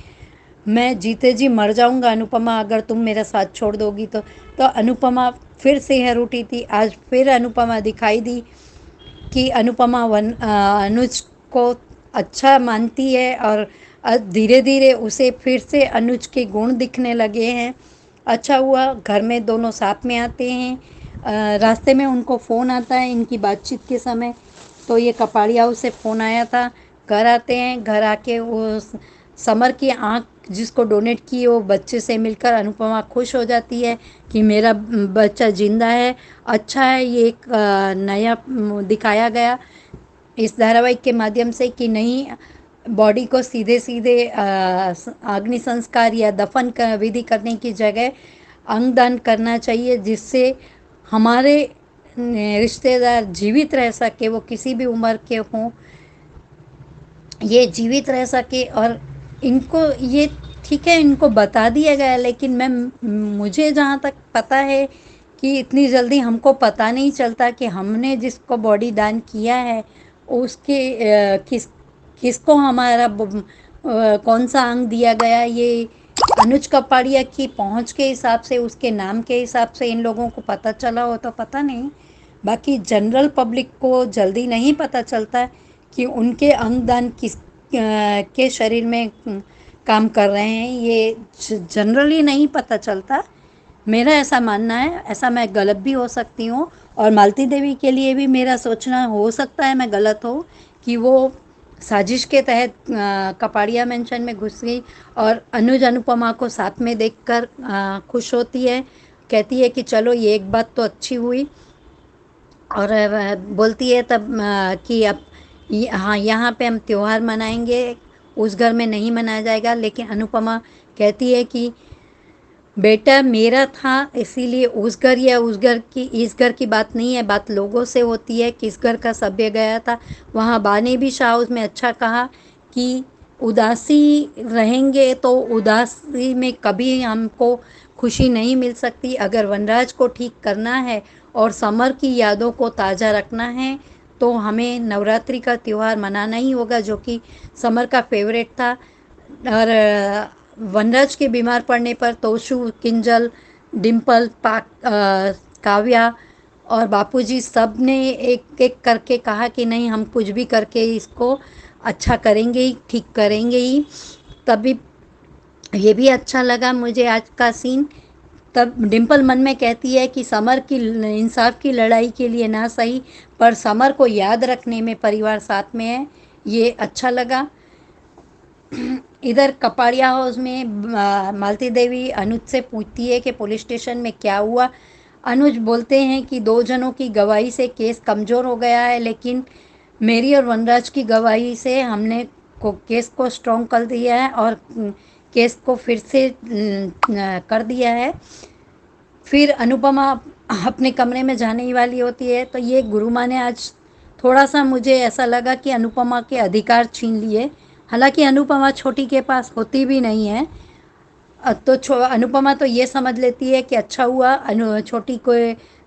मैं जीते जी मर जाऊंगा अनुपमा अगर तुम मेरा साथ छोड़ दोगी तो अनुपमा फिर से है रूठी थी। आज फिर अनुपमा दिखाई दी कि अनुपमा अनुज को अच्छा मानती है और धीरे धीरे उसे फिर से अनुज के गुण दिखने लगे हैं। अच्छा हुआ घर में दोनों साथ में आते हैं। रास्ते में उनको फ़ोन आता है इनकी बातचीत के समय, तो ये कपाड़ियाऊ से फ़ोन आया था। घर आते हैं, घर आके वो समर की आँख जिसको डोनेट की, वो बच्चे से मिलकर अनुपमा खुश हो जाती है कि मेरा बच्चा ज़िंदा है। अच्छा है, ये एक नया दिखाया गया इस धारावाहिक के माध्यम से कि नहीं, बॉडी को सीधे सीधे अग्नि संस्कार या दफन विधि करने की जगह अंगदान करना चाहिए, जिससे हमारे रिश्तेदार जीवित रह सके, वो किसी भी उम्र के हों, ये जीवित रह सके। और इनको ये ठीक है, इनको बता दिया गया, लेकिन मुझे जहाँ तक पता है कि इतनी जल्दी हमको पता नहीं चलता कि हमने जिसको बॉडी दान किया है उसके किसको हमारा कौन सा अंग दिया गया। ये अनुज कपाड़िया की पहुंच के हिसाब से, उसके नाम के हिसाब से इन लोगों को पता चला हो तो पता नहीं, बाकी जनरल पब्लिक को जल्दी नहीं पता चलता कि उनके अंगदान किस के शरीर में काम कर रहे हैं, ये जनरली नहीं पता चलता। मेरा ऐसा मानना है, ऐसा मैं गलत भी हो सकती हूँ, और मालती देवी के लिए भी मेरा सोचना हो सकता है मैं गलत हो कि वो साजिश के तहत कपाड़िया मेंशन में घुस गई और अनुज अनुपमा को साथ में देखकर खुश होती है, कहती है कि चलो ये एक बात तो अच्छी हुई। और बोलती है तब कि अब हाँ, यहाँ पे हम त्यौहार मनाएंगे, उस घर में नहीं मनाया जाएगा। लेकिन अनुपमा कहती है कि बेटा मेरा था, इसीलिए उस घर या उस घर की, इस घर की बात नहीं है, बात लोगों से होती है, किस घर का सभ्य गया था। वहाँ बा ने भी शाह उसमें अच्छा कहा कि उदासी रहेंगे तो उदासी में कभी हमको खुशी नहीं मिल सकती। अगर वनराज को ठीक करना है और समर की यादों को ताज़ा रखना है तो हमें नवरात्रि का त्यौहार मनाना ही होगा, जो कि समर का फेवरेट था। और वनराज के बीमार पड़ने पर तोशु, किंजल, डिम्पल, काव्या और बापूजी सब ने एक एक करके कहा कि नहीं, हम कुछ भी करके इसको अच्छा करेंगे ही, ठीक करेंगे ही। तभी ये भी अच्छा लगा मुझे आज का सीन। तब डिम्पल मन में कहती है कि समर की इंसाफ की लड़ाई के लिए ना सही, पर समर को याद रखने में परिवार साथ में है, ये अच्छा लगा। इधर कपाड़िया हाउस में मालती देवी अनुज से पूछती है कि पुलिस स्टेशन में क्या हुआ। अनुज बोलते हैं कि 2 जनों की गवाही से केस कमज़ोर हो गया है, लेकिन मेरी और वनराज की गवाही से हमने केस को स्ट्रॉन्ग कर दिया है और केस को फिर से कर दिया है। फिर अनुपमा अपने कमरे में जाने ही वाली होती है तो ये गुरुमा ने आज थोड़ा सा, मुझे ऐसा लगा कि अनुपमा के अधिकार छीन लिए। हालांकि अनुपमा छोटी के पास होती भी नहीं है। तो अनुपमा तो ये समझ लेती है कि अच्छा हुआ छोटी को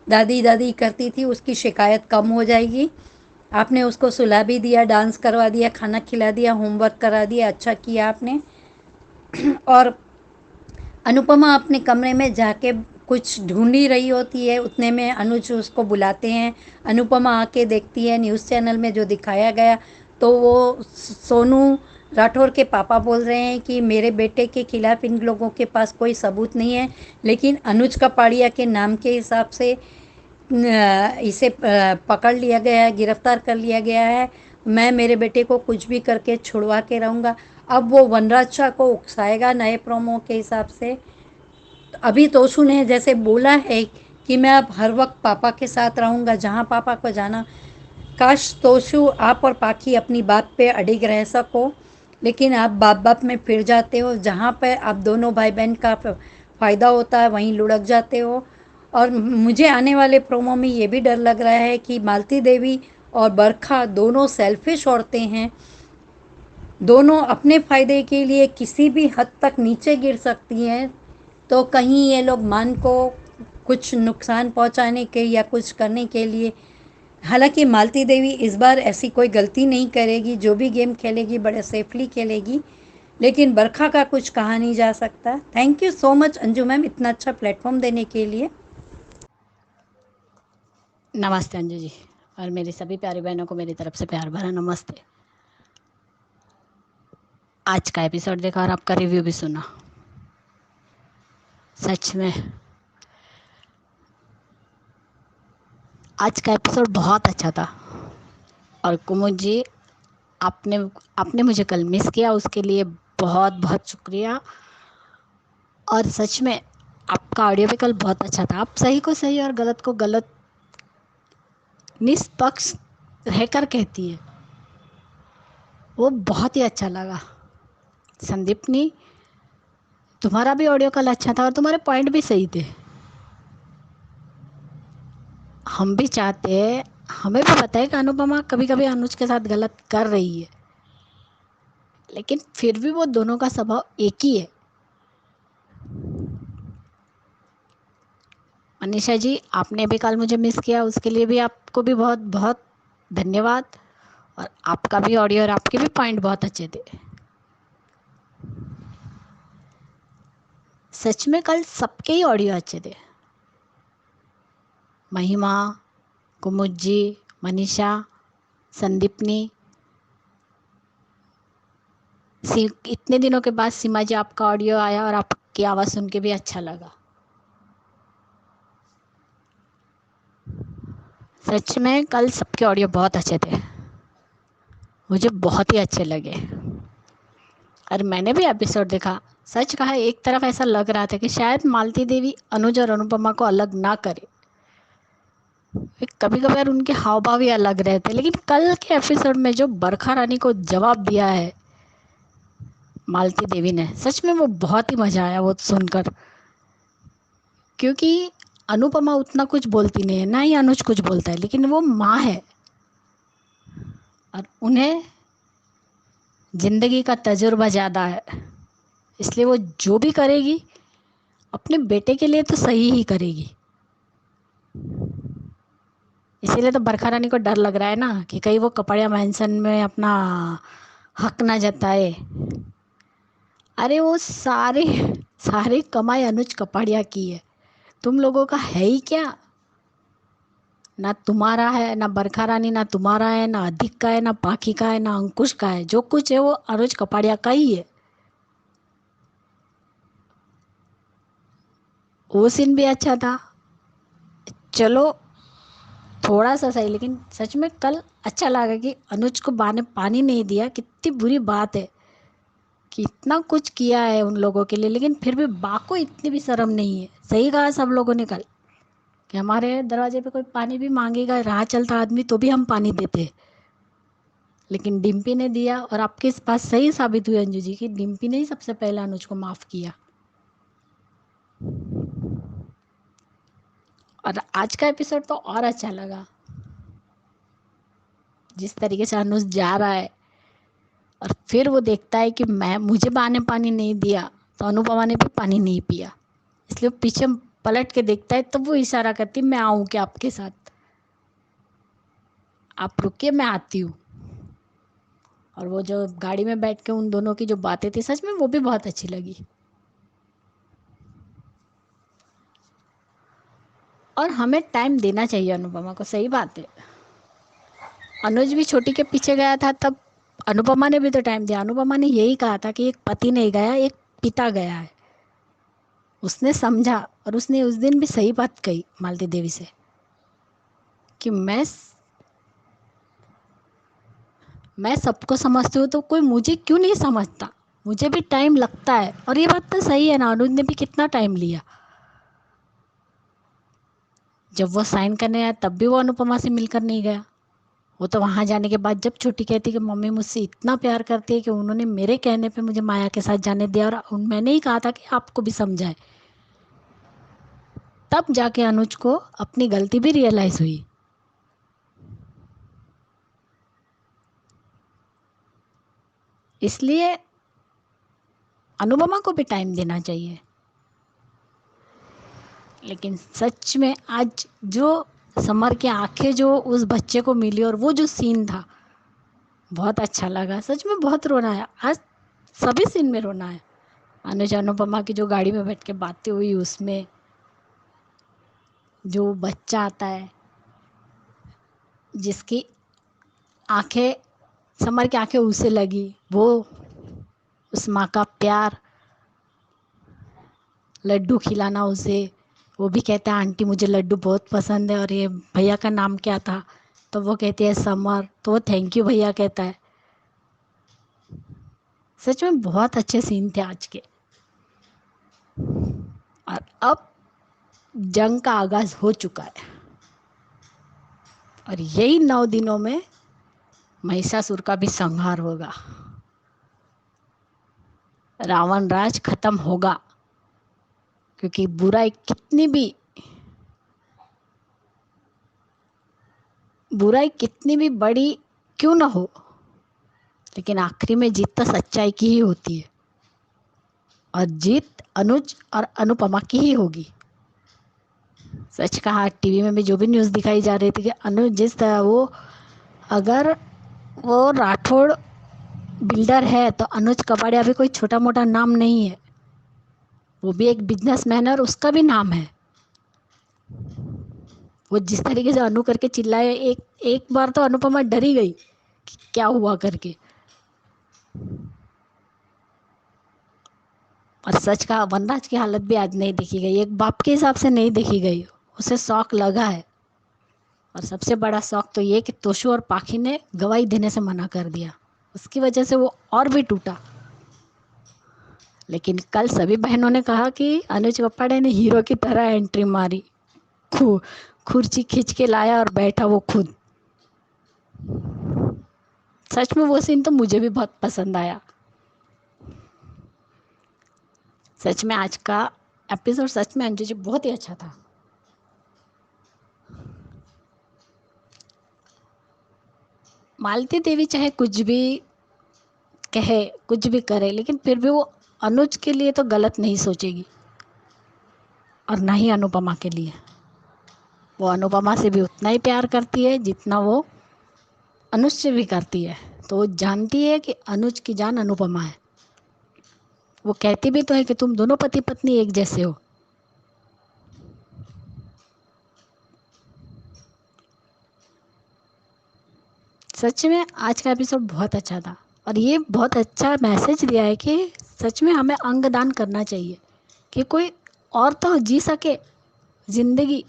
दादी दादी करती थी, उसकी शिकायत कम हो जाएगी। आपने उसको सुला भी दिया, डांस करवा दिया, खाना खिला दिया, होमवर्क करा दिया, अच्छा किया आपने। और अनुपमा अपने कमरे में जाके कुछ ढूंढ ही रही होती है, उतने में अनुज उसको बुलाते हैं। अनुपमा आके देखती है न्यूज़ चैनल में जो दिखाया गया, तो वो सोनू राठौर के पापा बोल रहे हैं कि मेरे बेटे के खिलाफ इन लोगों के पास कोई सबूत नहीं है, लेकिन अनुज कपाड़िया के नाम के हिसाब से इसे पकड़ लिया गया है, गिरफ्तार कर लिया गया है। मैं मेरे बेटे को कुछ भी करके छुड़वा के रहूँगा। अब वो वनराज शाह को उकसाएगा नए प्रोमो के हिसाब से। अभी तोशु ने जैसे बोला है कि मैं अब हर वक्त पापा के साथ रहूँगा, जहाँ पापा को जाना। काश तोशु आप और पाखी अपनी बात पे अडिग रह सको, लेकिन आप बाप बाप में फिर जाते हो। जहाँ पे आप दोनों भाई बहन का फ़ायदा होता है वहीं लुढ़क जाते हो। और मुझे आने वाले प्रोमो में ये भी डर लग रहा है कि मालती देवी और बरखा दोनों सेल्फिश औरतें हैं, दोनों अपने फ़ायदे के लिए किसी भी हद तक नीचे गिर सकती हैं। तो कहीं ये लोग मान को कुछ नुकसान पहुंचाने के या कुछ करने के लिए, हालांकि मालती देवी इस बार ऐसी कोई गलती नहीं करेगी, जो भी गेम खेलेगी बड़े सेफली खेलेगी, लेकिन बरखा का कुछ कहा नहीं जा सकता। Thank you so much Anju ma'am, इतना अच्छा प्लेटफॉर्म देने के लिए। नमस्ते अंजू जी, और मेरी सभी प्यारी बहनों को मेरी तरफ से प्यार भरा नमस्ते। आज का एपिसोड देखा और आपका रिव्यू भी सुना। सच में आज का एपिसोड बहुत अच्छा था। और कुमुद जी, आपने मुझे कल मिस किया, उसके लिए बहुत बहुत शुक्रिया। और सच में आपका ऑडियो भी कल बहुत अच्छा था। आप सही को सही और गलत को गलत निष्पक्ष रहकर कहती है, वो बहुत ही अच्छा लगा। संदीपनी, तुम्हारा भी ऑडियो कल अच्छा था और तुम्हारे पॉइंट भी सही थे। हम भी चाहते हैं, हमें भी पता है कि अनुपमा कभी कभी अनुज के साथ गलत कर रही है, लेकिन फिर भी वो दोनों का स्वभाव एक ही है। मनीषा जी, आपने भी कल मुझे मिस किया, उसके लिए भी आपको भी बहुत बहुत धन्यवाद। और आपका भी ऑडियो और आपके भी पॉइंट बहुत अच्छे थे। सच में कल सबके ही ऑडियो अच्छे थे। महिमा, कुमुद जी, मनीषा, संदीपनी, इतने दिनों के बाद सीमा जी आपका ऑडियो आया और आपकी आवाज़ सुन के भी अच्छा लगा। सच में कल सबके ऑडियो बहुत अच्छे थे, मुझे बहुत ही अच्छे लगे। और मैंने भी एपिसोड देखा। सच कहा, एक तरफ ऐसा लग रहा था कि शायद मालती देवी अनुज और अनुपमा को अलग ना करे। कभी कभार उनके हाव भाव भी अलग रहते, लेकिन कल के एपिसोड में जो बरखा रानी को जवाब दिया है मालती देवी ने, सच में वो बहुत ही मज़ा आया वो सुनकर। क्योंकि अनुपमा उतना कुछ बोलती नहीं है, ना ही अनुज कुछ बोलता है, लेकिन वो माँ है और उन्हें जिंदगी का तजुर्बा ज़्यादा है, इसलिए वो जो भी करेगी अपने बेटे के लिए तो सही ही करेगी। इसीलिए तो बरखा रानी को डर लग रहा है ना कि कहीं वो कपड़िया मैंसन में अपना हक ना जताए। अरे वो सारे सारी कमाई अनुज कपाड़िया की है, तुम लोगों का है ही क्या। ना तुम्हारा है, ना बरखा रानी, ना तुम्हारा है, ना अधिक का है, ना पाखी का है, ना अंकुश का है। जो कुछ है वो अनुज कपाड़िया का ही है। वो सीन भी अच्छा था, चलो थोड़ा सा सही, लेकिन सच में कल अच्छा लगा कि अनुज को बा ने पानी नहीं दिया। कितनी बुरी बात है कि इतना कुछ किया है उन लोगों के लिए, लेकिन फिर भी बा को इतनी भी शर्म नहीं है। सही कहा सब लोगों ने कल कि हमारे दरवाजे पे कोई पानी भी मांगेगा, राह चलता आदमी, तो भी हम पानी देते हैं। लेकिन डिम्पी ने दिया, और आपके इस बात सही साबित हुई अंजू जी की डिम्पी ने ही सबसे पहले अनुज को माफ किया। और आज का एपिसोड तो और अच्छा लगा, जिस तरीके से अनुज जा रहा है और फिर वो देखता है कि मैं मुझे बा ने पानी नहीं दिया तो अनुपमा ने भी पानी नहीं पिया, इसलिए वो पीछे पलट के देखता है। तब वो इशारा करती मैं आऊँ क्या आपके साथ, आप रुकिए मैं आती हूँ। और वो जो गाड़ी में बैठ के उन दोनों की जो बातें थी, सच में वो भी बहुत अच्छी लगी। और हमें टाइम देना चाहिए अनुपमा को, सही बात है। अनुज भी छोटी के पीछे गया था, तब अनुपमा ने भी तो टाइम दिया। अनुपमा ने यही कहा था कि एक पति नहीं गया, एक पिता गया है। उसने समझा, और उसने उस दिन भी सही बात कही मालती देवी से कि मैं सबको समझती हूँ, तो कोई मुझे क्यों नहीं समझता, मुझे भी टाइम लगता है। और ये बात तो सही है ना, अनुज ने भी कितना टाइम लिया। जब वो साइन करने आया तब भी वो अनुपमा से मिलकर नहीं गया। वो तो वहाँ जाने के बाद जब छोटी कहती कि मम्मी मुझसे इतना प्यार करती है कि उन्होंने मेरे कहने पे मुझे माया के साथ जाने दिया, और मैंने ही कहा था कि आपको भी समझाए, तब जाके अनुज को अपनी गलती भी रियलाइज हुई। इसलिए अनुपमा को भी टाइम देना चाहिए। लेकिन सच में आज जो समर की आंखें जो उस बच्चे को मिली, और वो जो सीन था बहुत अच्छा लगा। सच में बहुत रोना आया आज, सभी सीन में रोना है। अनुज अनुपमा की जो गाड़ी में बैठ के बातें हुई, उसमें जो बच्चा आता है जिसकी आंखें, समर की आंखें उसे लगी, वो उस माँ का प्यार, लड्डू खिलाना उसे, वो भी कहता है आंटी मुझे लड्डू बहुत पसंद है, और ये भैया का नाम क्या था, तो वो कहती है समर, तो वो थैंक यू भैया कहता है। सच में बहुत अच्छे सीन थे आज के। और अब जंग का आगाज हो चुका है, और यही 9 दिनों में महिषासुर का भी संहार होगा, रावण राज खत्म होगा। क्योंकि बुराई कितनी भी बड़ी क्यों ना हो, लेकिन आखिरी में जीत तो सच्चाई की ही होती है, और जीत अनुज और अनुपमा की ही होगी। सच कहा, टीवी में भी जो भी न्यूज़ दिखाई जा रही थी कि अनुज जिस तरह वो, अगर वो राठौड़ बिल्डर है तो अनुज कपाड़िया भी कोई छोटा मोटा नाम नहीं है, वो भी एक बिजनेसमैन है और उसका भी नाम है। वो जिस तरीके से अनु करके चिल्लाए, एक एक बार तो अनुपमा डर ही गई कि क्या हुआ करके। और सच का वनराज की हालत भी आज नहीं देखी गई, एक बाप के हिसाब से नहीं देखी गई। उसे शौक लगा है, और सबसे बड़ा शौक तो ये कि तोशु और पाखी ने गवाही देने से मना कर दिया, उसकी वजह से वो और भी टूटा। लेकिन कल सभी बहनों ने कहा कि अनुज कप्पाड़े ने हीरो की तरह एंट्री मारी, कुर्सी खींच के लाया और बैठा वो खुद। सच में वो सीन तो मुझे भी बहुत पसंद आया। सच में आज का एपिसोड सच में अंजू जी बहुत ही अच्छा था। मालती देवी चाहे कुछ भी कहे, कुछ भी करे, लेकिन फिर भी वो अनुज के लिए तो गलत नहीं सोचेगी, और ना ही अनुपमा के लिए। वो अनुपमा से भी उतना ही प्यार करती है जितना वो अनुज से भी करती है। तो वो जानती है कि अनुज की जान अनुपमा है। वो कहती भी तो है कि तुम दोनों पति पत्नी एक जैसे हो। सच में आज का एपिसोड बहुत अच्छा था, और ये बहुत अच्छा मैसेज दिया है कि सच में हमें अंगदान करना चाहिए, कि कोई और तो जी सके जिंदगी।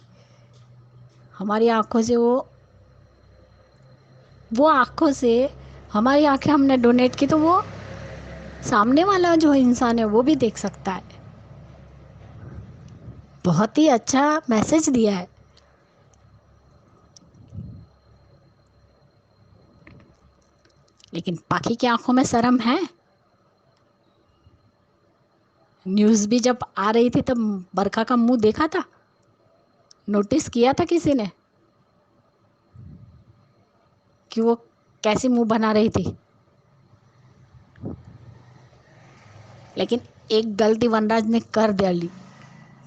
हमारी आंखों से वो आंखों से हमारी आंखें हमने डोनेट की, तो वो सामने वाला जो इंसान है वो भी देख सकता है। बहुत ही अच्छा मैसेज दिया है। लेकिन पाखी की आंखों में शर्म है। न्यूज़ भी जब आ रही थी तब बरखा का मुंह देखा था, नोटिस किया था किसी ने कि वो कैसे मुंह बना रही थी। लेकिन एक गलती वनराज ने कर डाली।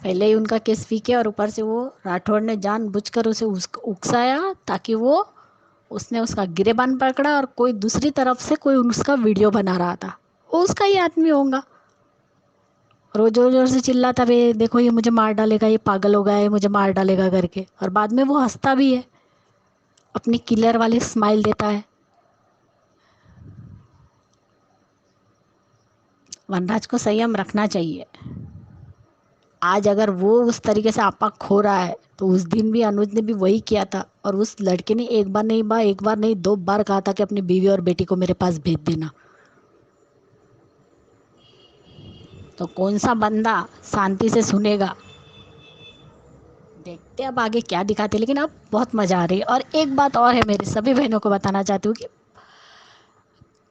पहले ही उनका केस फीके, और ऊपर से वो राठौड़ ने जानबूझकर उसे उकसाया, ताकि उसने उसका गिरेबान पकड़ा, और कोई दूसरी तरफ से कोई उसका वीडियो बना रहा था, वो उसका ही आदमी होगा। और वो जोर जोर से चिल्लाता भी, देखो ये मुझे मार डालेगा, ये पागल हो गया है, मुझे मार डालेगा करके। और बाद में वो हंसता भी है, अपनी किलर वाली स्माइल देता है। वनराज को संयम रखना चाहिए। आज अगर वो उस तरीके से आपा खो रहा है, तो उस दिन भी अनुज ने भी वही किया था, और उस लड़के ने एक बार नहीं 2 बार कहा था कि अपनी बीवी और बेटी को मेरे पास भेज देना। तो कौन सा बंदा शांति से सुनेगा। देखते अब आगे क्या दिखाते, लेकिन अब बहुत मजा आ रही है। और एक बात और है, मेरी सभी बहनों को बताना चाहती हूँ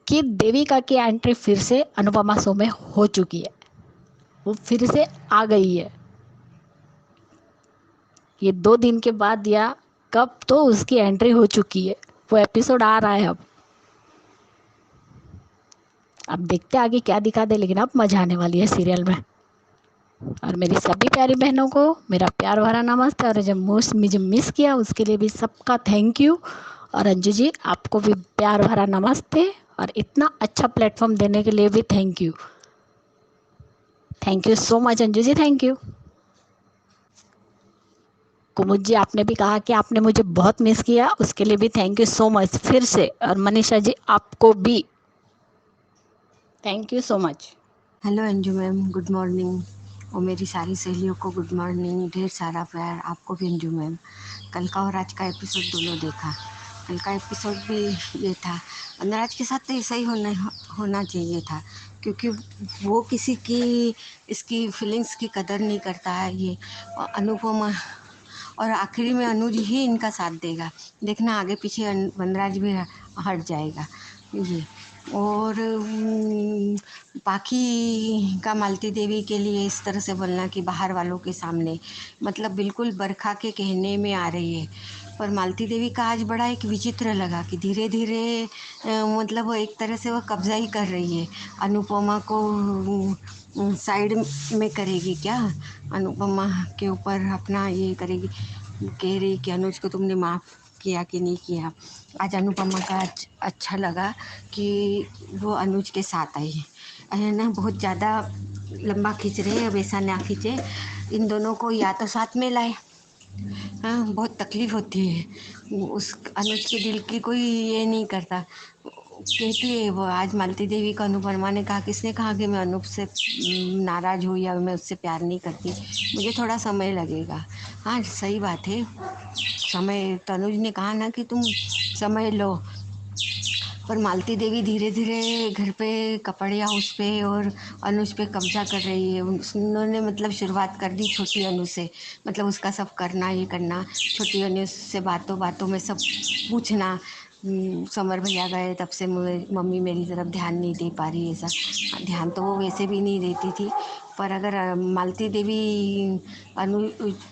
कि देविका की एंट्री फिर से अनुपमा शो में हो चुकी है। वो फिर से आ गई है। ये 2 दिन के बाद या कब तो उसकी एंट्री हो चुकी है। वो एपिसोड आ रहा है अब देखते आगे क्या दिखा दे, लेकिन अब मजा आने वाली है सीरियल में। और मेरी सभी प्यारी बहनों को मेरा प्यार भरा नमस्ते, और जब मुझे मिस किया उसके लिए भी सबका थैंक यू। और अंजू जी, आपको भी प्यार भरा नमस्ते, और इतना अच्छा प्लेटफॉर्म देने के लिए भी thank you. Thank you so much Anju ji, thank you. Kumud ji, आपने भी कहा कि आपने मुझे बहुत मिस किया, उसके लिए भी थैंक यू सो मच फिर से। और मनीषा जी, आपको भी thank you so much. Hello Anju ma'am, good morning. और मेरी सारी सहेलियों को गुड मॉर्निंग, ढेर सारा प्यार आपको भी अंजू मैम। कल का और आज का एपिसोड दोनों देखा। कल का एपिसोड भी ये था, वनराज के साथ तो ऐसा ही होना चाहिए था, क्योंकि वो किसी की इसकी फीलिंग्स की कदर नहीं करता है। ये अनुपमा, और आखिरी में अनुज ही इनका साथ देगा। देखना आगे पीछे वनराज भी हट जाएगा ये। और पाखी का मालती देवी के लिए इस तरह से बोलना कि बाहर वालों के सामने, मतलब बिल्कुल बरखा के कहने में आ रही है। पर मालती देवी का आज बड़ा एक विचित्र लगा कि धीरे धीरे मतलब वो एक तरह से वो कब्जा ही कर रही है। अनुपमा को साइड में करेगी क्या, अनुपमा के ऊपर अपना ये करेगी, कह रही कि अनुज को तुमने माफ़ किया कि नहीं किया। आज अनुपमा का अच्छा लगा कि वो अनुज के साथ आई है ना। बहुत ज़्यादा लंबा खींच रहे हैं, अब ऐसा ना खींचे, इन दोनों को या तो साथ में लाए। हाँ, बहुत तकलीफ़ होती है, उस अनुज के दिल की कोई ये नहीं करता। कहती है वो, आज मालती देवी को अनुपमा ने कहा, किसने कहा कि मैं अनूप से नाराज़ हूँ या मैं उससे प्यार नहीं करती, मुझे थोड़ा समय लगेगा। हाँ सही बात है, समय, तनुज ने कहा ना कि तुम समय लो। पर मालती देवी धीरे धीरे घर पे, कपड़े हाउस पे और अनुज पे कब्जा कर रही है। उन्होंने मतलब शुरुआत कर दी छोटी अनु से, मतलब उसका सब करना, ये करना, छोटी अनु से बातों बातों में सब पूछना, समर भैया गए तब से मम्मी मेरी तरफ ध्यान नहीं दे पा रही है। ऐसा ध्यान तो वो वैसे भी नहीं देती थी, पर अगर मालती देवी अनु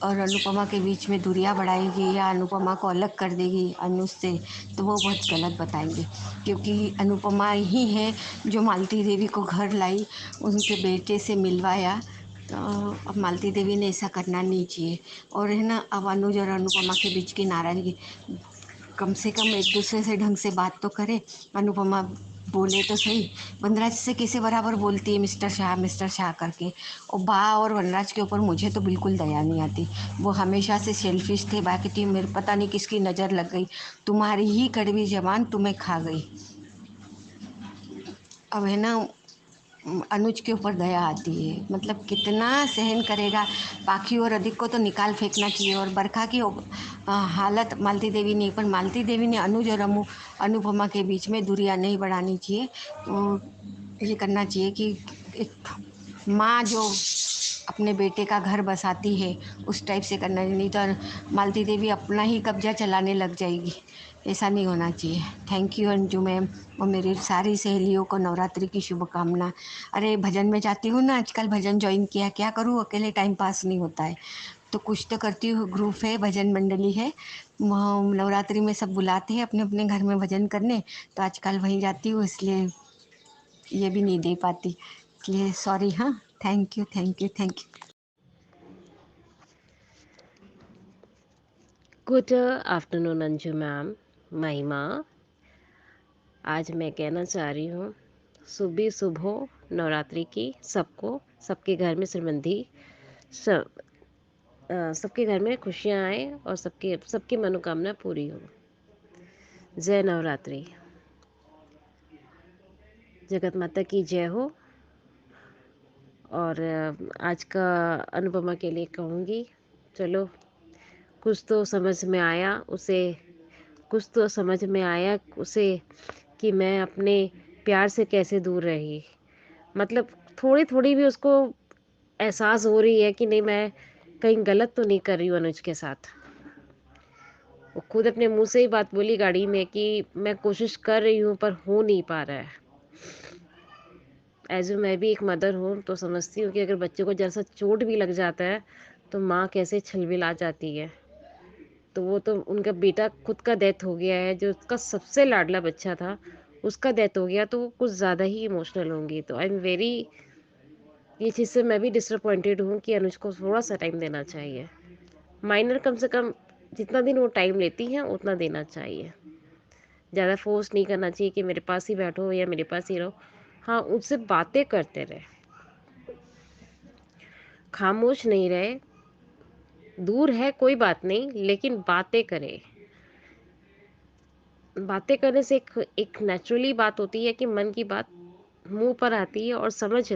और अनुपमा के बीच में दूरियां बढ़ाएगी या अनुपमा को अलग कर देगी अनुज से, तो वो बहुत गलत बताएंगे, क्योंकि अनुपमा ही है जो मालती देवी को घर लाई, उनके बेटे से मिलवाया। तो अब मालती देवी ने ऐसा करना नहीं चाहिए। और है ना, अब अनुज और अनुपमा के बीच की नाराज़गी, कम से कम एक दूसरे से ढंग से बात तो करे। अनुपमा बोले तो सही, वनराज से किसे बराबर बोलती है मिस्टर शाह करके। और बा और वनराज के ऊपर मुझे तो बिल्कुल दया नहीं आती। वो हमेशा से सेल्फिश थे, बाकी टीम मेरे पता नहीं किसकी नज़र लग गई, तुम्हारी ही कड़वी जबान तुम्हें खा गई। अब है ना, अनुज के ऊपर दया आती है, मतलब कितना सहन करेगा। पाखी और अधिक को तो निकाल फेंकना चाहिए। और बरखा की हालत मालती देवी ने, पर मालती देवी ने अनुज और अनुपमा के बीच में दूरियां नहीं बढ़ानी चाहिए। तो ये करना चाहिए कि एक माँ जो अपने बेटे का घर बसाती है उस टाइप से करना चाहिए, नहीं तो मालती देवी अपना ही कब्जा चलाने लग जाएगी। ऐसा नहीं होना चाहिए। थैंक यू अंजू मैम, और मेरी सारी सहेलियों को नवरात्रि की शुभकामना। अरे भजन में जाती हूँ ना आजकल, भजन ज्वाइन किया, क्या करूँ, अकेले टाइम पास नहीं होता है, तो कुछ तो करती हूँ। ग्रुप है, भजन मंडली है, नवरात्रि में सब बुलाते हैं अपने अपने घर में भजन करने, तो आजकल वहीं जाती हूँ, इसलिए ये भी नहीं दे पाती, इसलिए सॉरी। हाँ, thank you thank you thank you. Good afternoon Anju ma'am, महिमा। आज मैं कहना चाह रही हूँ सुबह सुबह नवरात्रि की सबको, सबके घर में संबंधी सबके घर में खुशियाँ आए और सबकी मनोकामना पूरी हो। जय नवरात्रि, जगत माता की जय हो। और आज का अनुपमा के लिए कहूँगी, चलो कुछ तो समझ में आया उसे कि मैं अपने प्यार से कैसे दूर रही। मतलब थोड़ी थोड़ी भी उसको एहसास हो रही है कि नहीं, मैं कहीं गलत तो नहीं कर रही हूँ अनुज के साथ। वो खुद अपने मुंह से ही बात बोली गाड़ी में कि मैं कोशिश कर रही हूँ पर हो नहीं पा रहा है। एज मैं भी एक मदर हूँ तो समझती हूँ कि अगर बच्चे को जैसा चोट भी लग जाता है तो माँ कैसे छलबिला जाती है। तो वो तो उनका बेटा खुद का डेथ हो गया है, जो उसका सबसे लाडला बच्चा था उसका डेथ हो गया, तो वो कुछ ज़्यादा ही इमोशनल होंगी। तो आई एम वेरी, ये चीज़ से मैं भी डिसअपॉइंटेड हूँ कि अनुज को थोड़ा सा टाइम देना चाहिए। माइनर कम से कम जितना दिन वो टाइम लेती हैं उतना देना चाहिए। ज़्यादा फोर्स नहीं करना चाहिए कि मेरे पास ही बैठो या मेरे पास ही रहो। हाँ, उससे बातें करते रहे, खामोश नहीं रहे। दूर है कोई बात नहीं, लेकिन बातें करे। बातें करने से एक नेचुरली बात होती है कि मन की बात मुंह पर आती है और समझ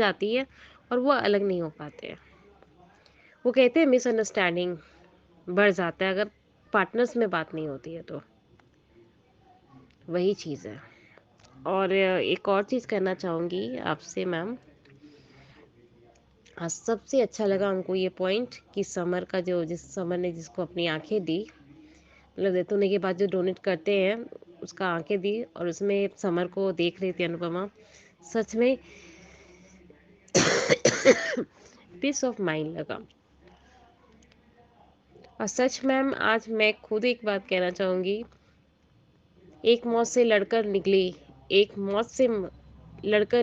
आती है और वो अलग नहीं हो पाते हैं। वो कहते हैं मिसअंडरस्टैंडिंग बढ़ जाता है अगर पार्टनर्स में बात नहीं होती है, तो वही चीज़ है। और एक और चीज़ कहना चाहूँगी आपसे मैम, आज सबसे अच्छा लगा हमको ये पॉइंट कि समर का जिस समर ने जिसको अपनी आंखें दी, मतलब डेथ होने के बाद जो डोनेट करते हैं उसका आंखें दी, और उसमें समर को देख रही थी अनुपमा। सच में पीस ऑफ माइंड लगा। और सच मैम, आज मैं खुद एक बात कहना चाहूँगी, एक मौत से लड़कर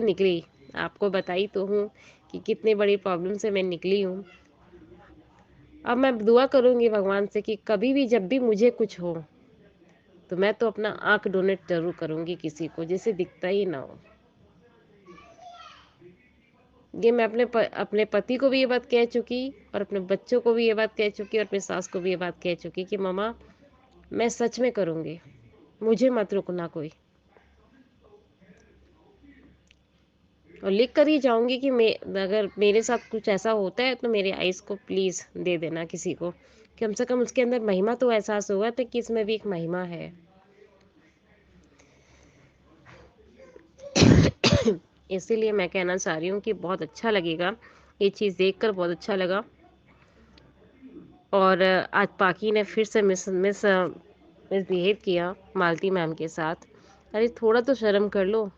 निकली। आपको बताई तो हूँ कि कितनी बड़ी प्रॉब्लम से मैं निकली हूँ। अब मैं दुआ करूँगी भगवान से कि कभी भी जब भी मुझे कुछ हो तो मैं तो अपना आँख डोनेट जरूर करूँगी किसी को जिसे दिखता ही ना हो। ये मैं अपने पति को भी ये बात कह चुकी, और अपने बच्चों को भी ये बात कह चुकी, और अपनी सास को भी ये बात कह चुकी कि मम्मा मैं सच में करूँगी, मुझे मत रोकना कोई। और लिख कर ही जाऊंगी कि अगर मेरे साथ कुछ ऐसा होता है तो मेरे आइस को प्लीज़ दे देना किसी को, कि कम से कम उसके अंदर महिमा तो एहसास होगा तो कि इसमें भी एक महिमा है। इसीलिए मैं कहना चाह रही हूँ कि बहुत अच्छा लगेगा, ये चीज़ देखकर बहुत अच्छा लगा। और आज पाकी ने फिर से मिस मिसबिहेव किया मालती मैम के साथ, अरे थोड़ा तो शर्म कर लो।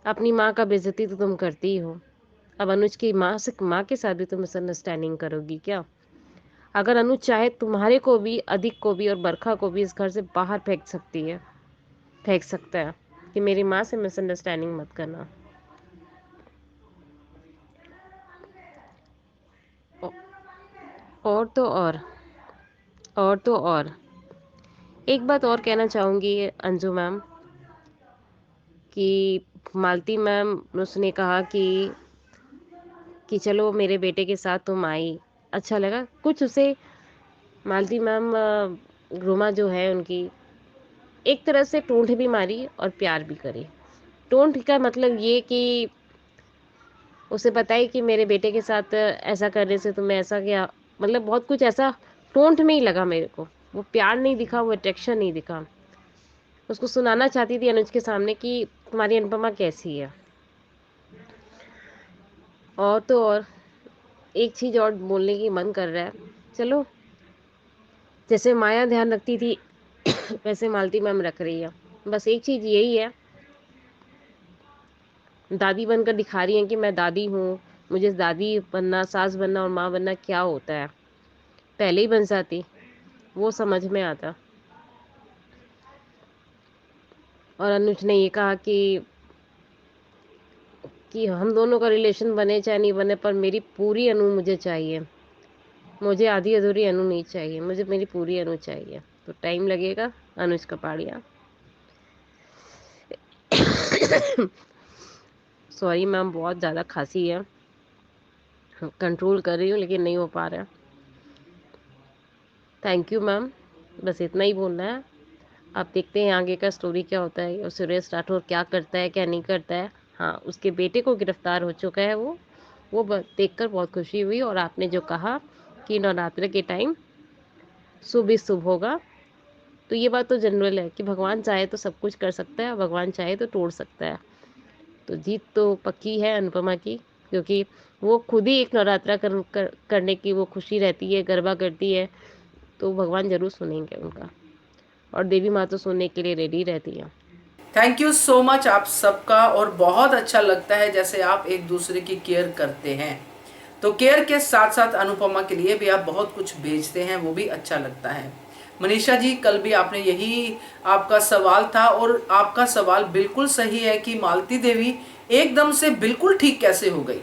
अपनी माँ का बेइज्जती तो तुम करती ही हो, अब अनुज की माँ के साथ भी तुम मिसअंडरस्टैंडिंग करोगी क्या? अगर अनुज चाहे तुम्हारे को भी, अधिक को भी और बरखा को भी इस घर से बाहर फेंक सकता है कि मेरी माँ से मिसअंडरस्टैंडिंग मत करना। और तो और एक बात और कहना चाहूँगी अंजू मैम कि मालती मैम उसने कहा कि चलो मेरे बेटे के साथ तुम आई, अच्छा लगा कुछ उसे। मालती मैम रोमा जो है उनकी एक तरह से टोंट भी मारी और प्यार भी करी। टोंट का मतलब ये कि उसे पता है कि मेरे बेटे के साथ ऐसा करने से तुम्हें ऐसा क्या, मतलब बहुत कुछ ऐसा टोंट में ही लगा मेरे को। वो प्यार नहीं दिखा, वो अट्रैक्शन नहीं दिखा। उसको सुनाना चाहती थी अनुज के सामने कि तुम्हारी अनुपमा कैसी है। और तो और एक चीज़ और बोलने की मन कर रहा है, चलो जैसे माया ध्यान रखती थी वैसे मालती मैम रख रही है। बस एक चीज़ यही है, दादी बनकर दिखा रही हैं कि मैं दादी हूँ, मुझे दादी बनना, सास बनना और माँ बनना क्या होता है। पहले ही बन जाती, वो समझ में आता। और अनुज ने ये कहा कि हम दोनों का रिलेशन बने चाहे नहीं बने, पर मेरी पूरी अनु मुझे चाहिए, मुझे आधी अधूरी अनु नहीं चाहिए, मुझे मेरी पूरी अनु चाहिए। तो टाइम लगेगा अनुज कपाड़िया। सॉरी मैम, बहुत ज़्यादा खांसी है, कंट्रोल कर रही हूँ लेकिन नहीं हो पा रहा है। थैंक यू मैम, बस इतना ही बोलना है। आप देखते हैं आगे का स्टोरी क्या होता है और सुरेश राठौर क्या करता है क्या नहीं करता है। हाँ, उसके बेटे को गिरफ्तार हो चुका है वो देखकर बहुत खुशी हुई। और आपने जो कहा कि नवरात्र के टाइम शुभ ही शुभ होगा, तो ये बात तो जनरल है कि भगवान चाहे तो सब कुछ कर सकता है, भगवान चाहे तो तोड़ सकता है। तो जीत तो पक्की है अनुपमा की, क्योंकि वो खुद ही एक नवरात्रा करने की वो खुशी रहती है, गरबा करती है, तो भगवान ज़रूर सुनेंगे उनका। और देवी माँ तो सुनने के लिए रेडी रहती है। थैंक यू सो मच आप सबका। और बहुत अच्छा लगता है जैसे आप एक दूसरे की केयर करते हैं। तो केयर के साथ साथ अनुपमा के लिए भी आप बहुत कुछ भेजते हैं, वो भी अच्छा लगता है। मनीषा जी, कल भी आपने यही आपका सवाल था और आपका सवाल बिल्कुल सही है कि मालती देवी एकदम से बिल्कुल ठीक कैसे हो गई।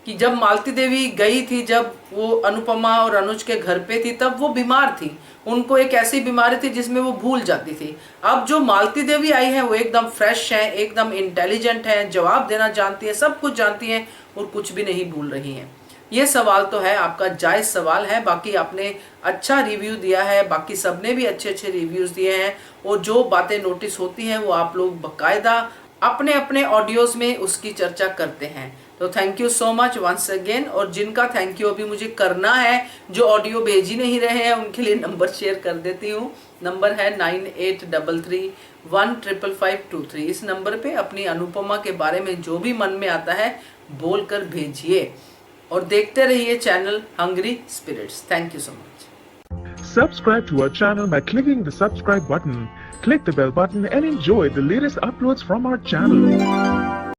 कि जब मालती देवी गई थी, जब वो अनुपमा और अनुज के घर पे थी, तब वो बीमार थी, उनको एक ऐसी बीमारी थी जिसमें वो भूल जाती थी। अब जो मालती देवी आई है वो एकदम फ्रेश है, एकदम इंटेलिजेंट है, जवाब देना जानती है, सब कुछ जानती है और कुछ भी नहीं भूल रही है। ये सवाल तो है आपका, जायज सवाल है। बाकी आपने अच्छा रिव्यू दिया है, बाकी सबने भी अच्छे अच्छे रिव्यूज दिए हैं और जो बातें नोटिस होती हैं वो आप लोग बाकायदा अपने अपने ऑडियोज में उसकी चर्चा करते हैं। तो thank you so much once again. और जिनका थैंक यू अभी मुझे करना है, जो ऑडियो भेज ही नहीं रहे हैं, उनके लिए नंबर शेयर कर देती हूँ। नंबर है 9833155523। इस नंबर पे अपनी अनुपमा के बारे में जो भी मन में आता है बोलकर भेजिए और देखते रहिए channel hungry spirits. Thank you so much. Subscribe to our channel by clicking the subscribe button. Click the bell button and enjoy the latest uploads from our channel.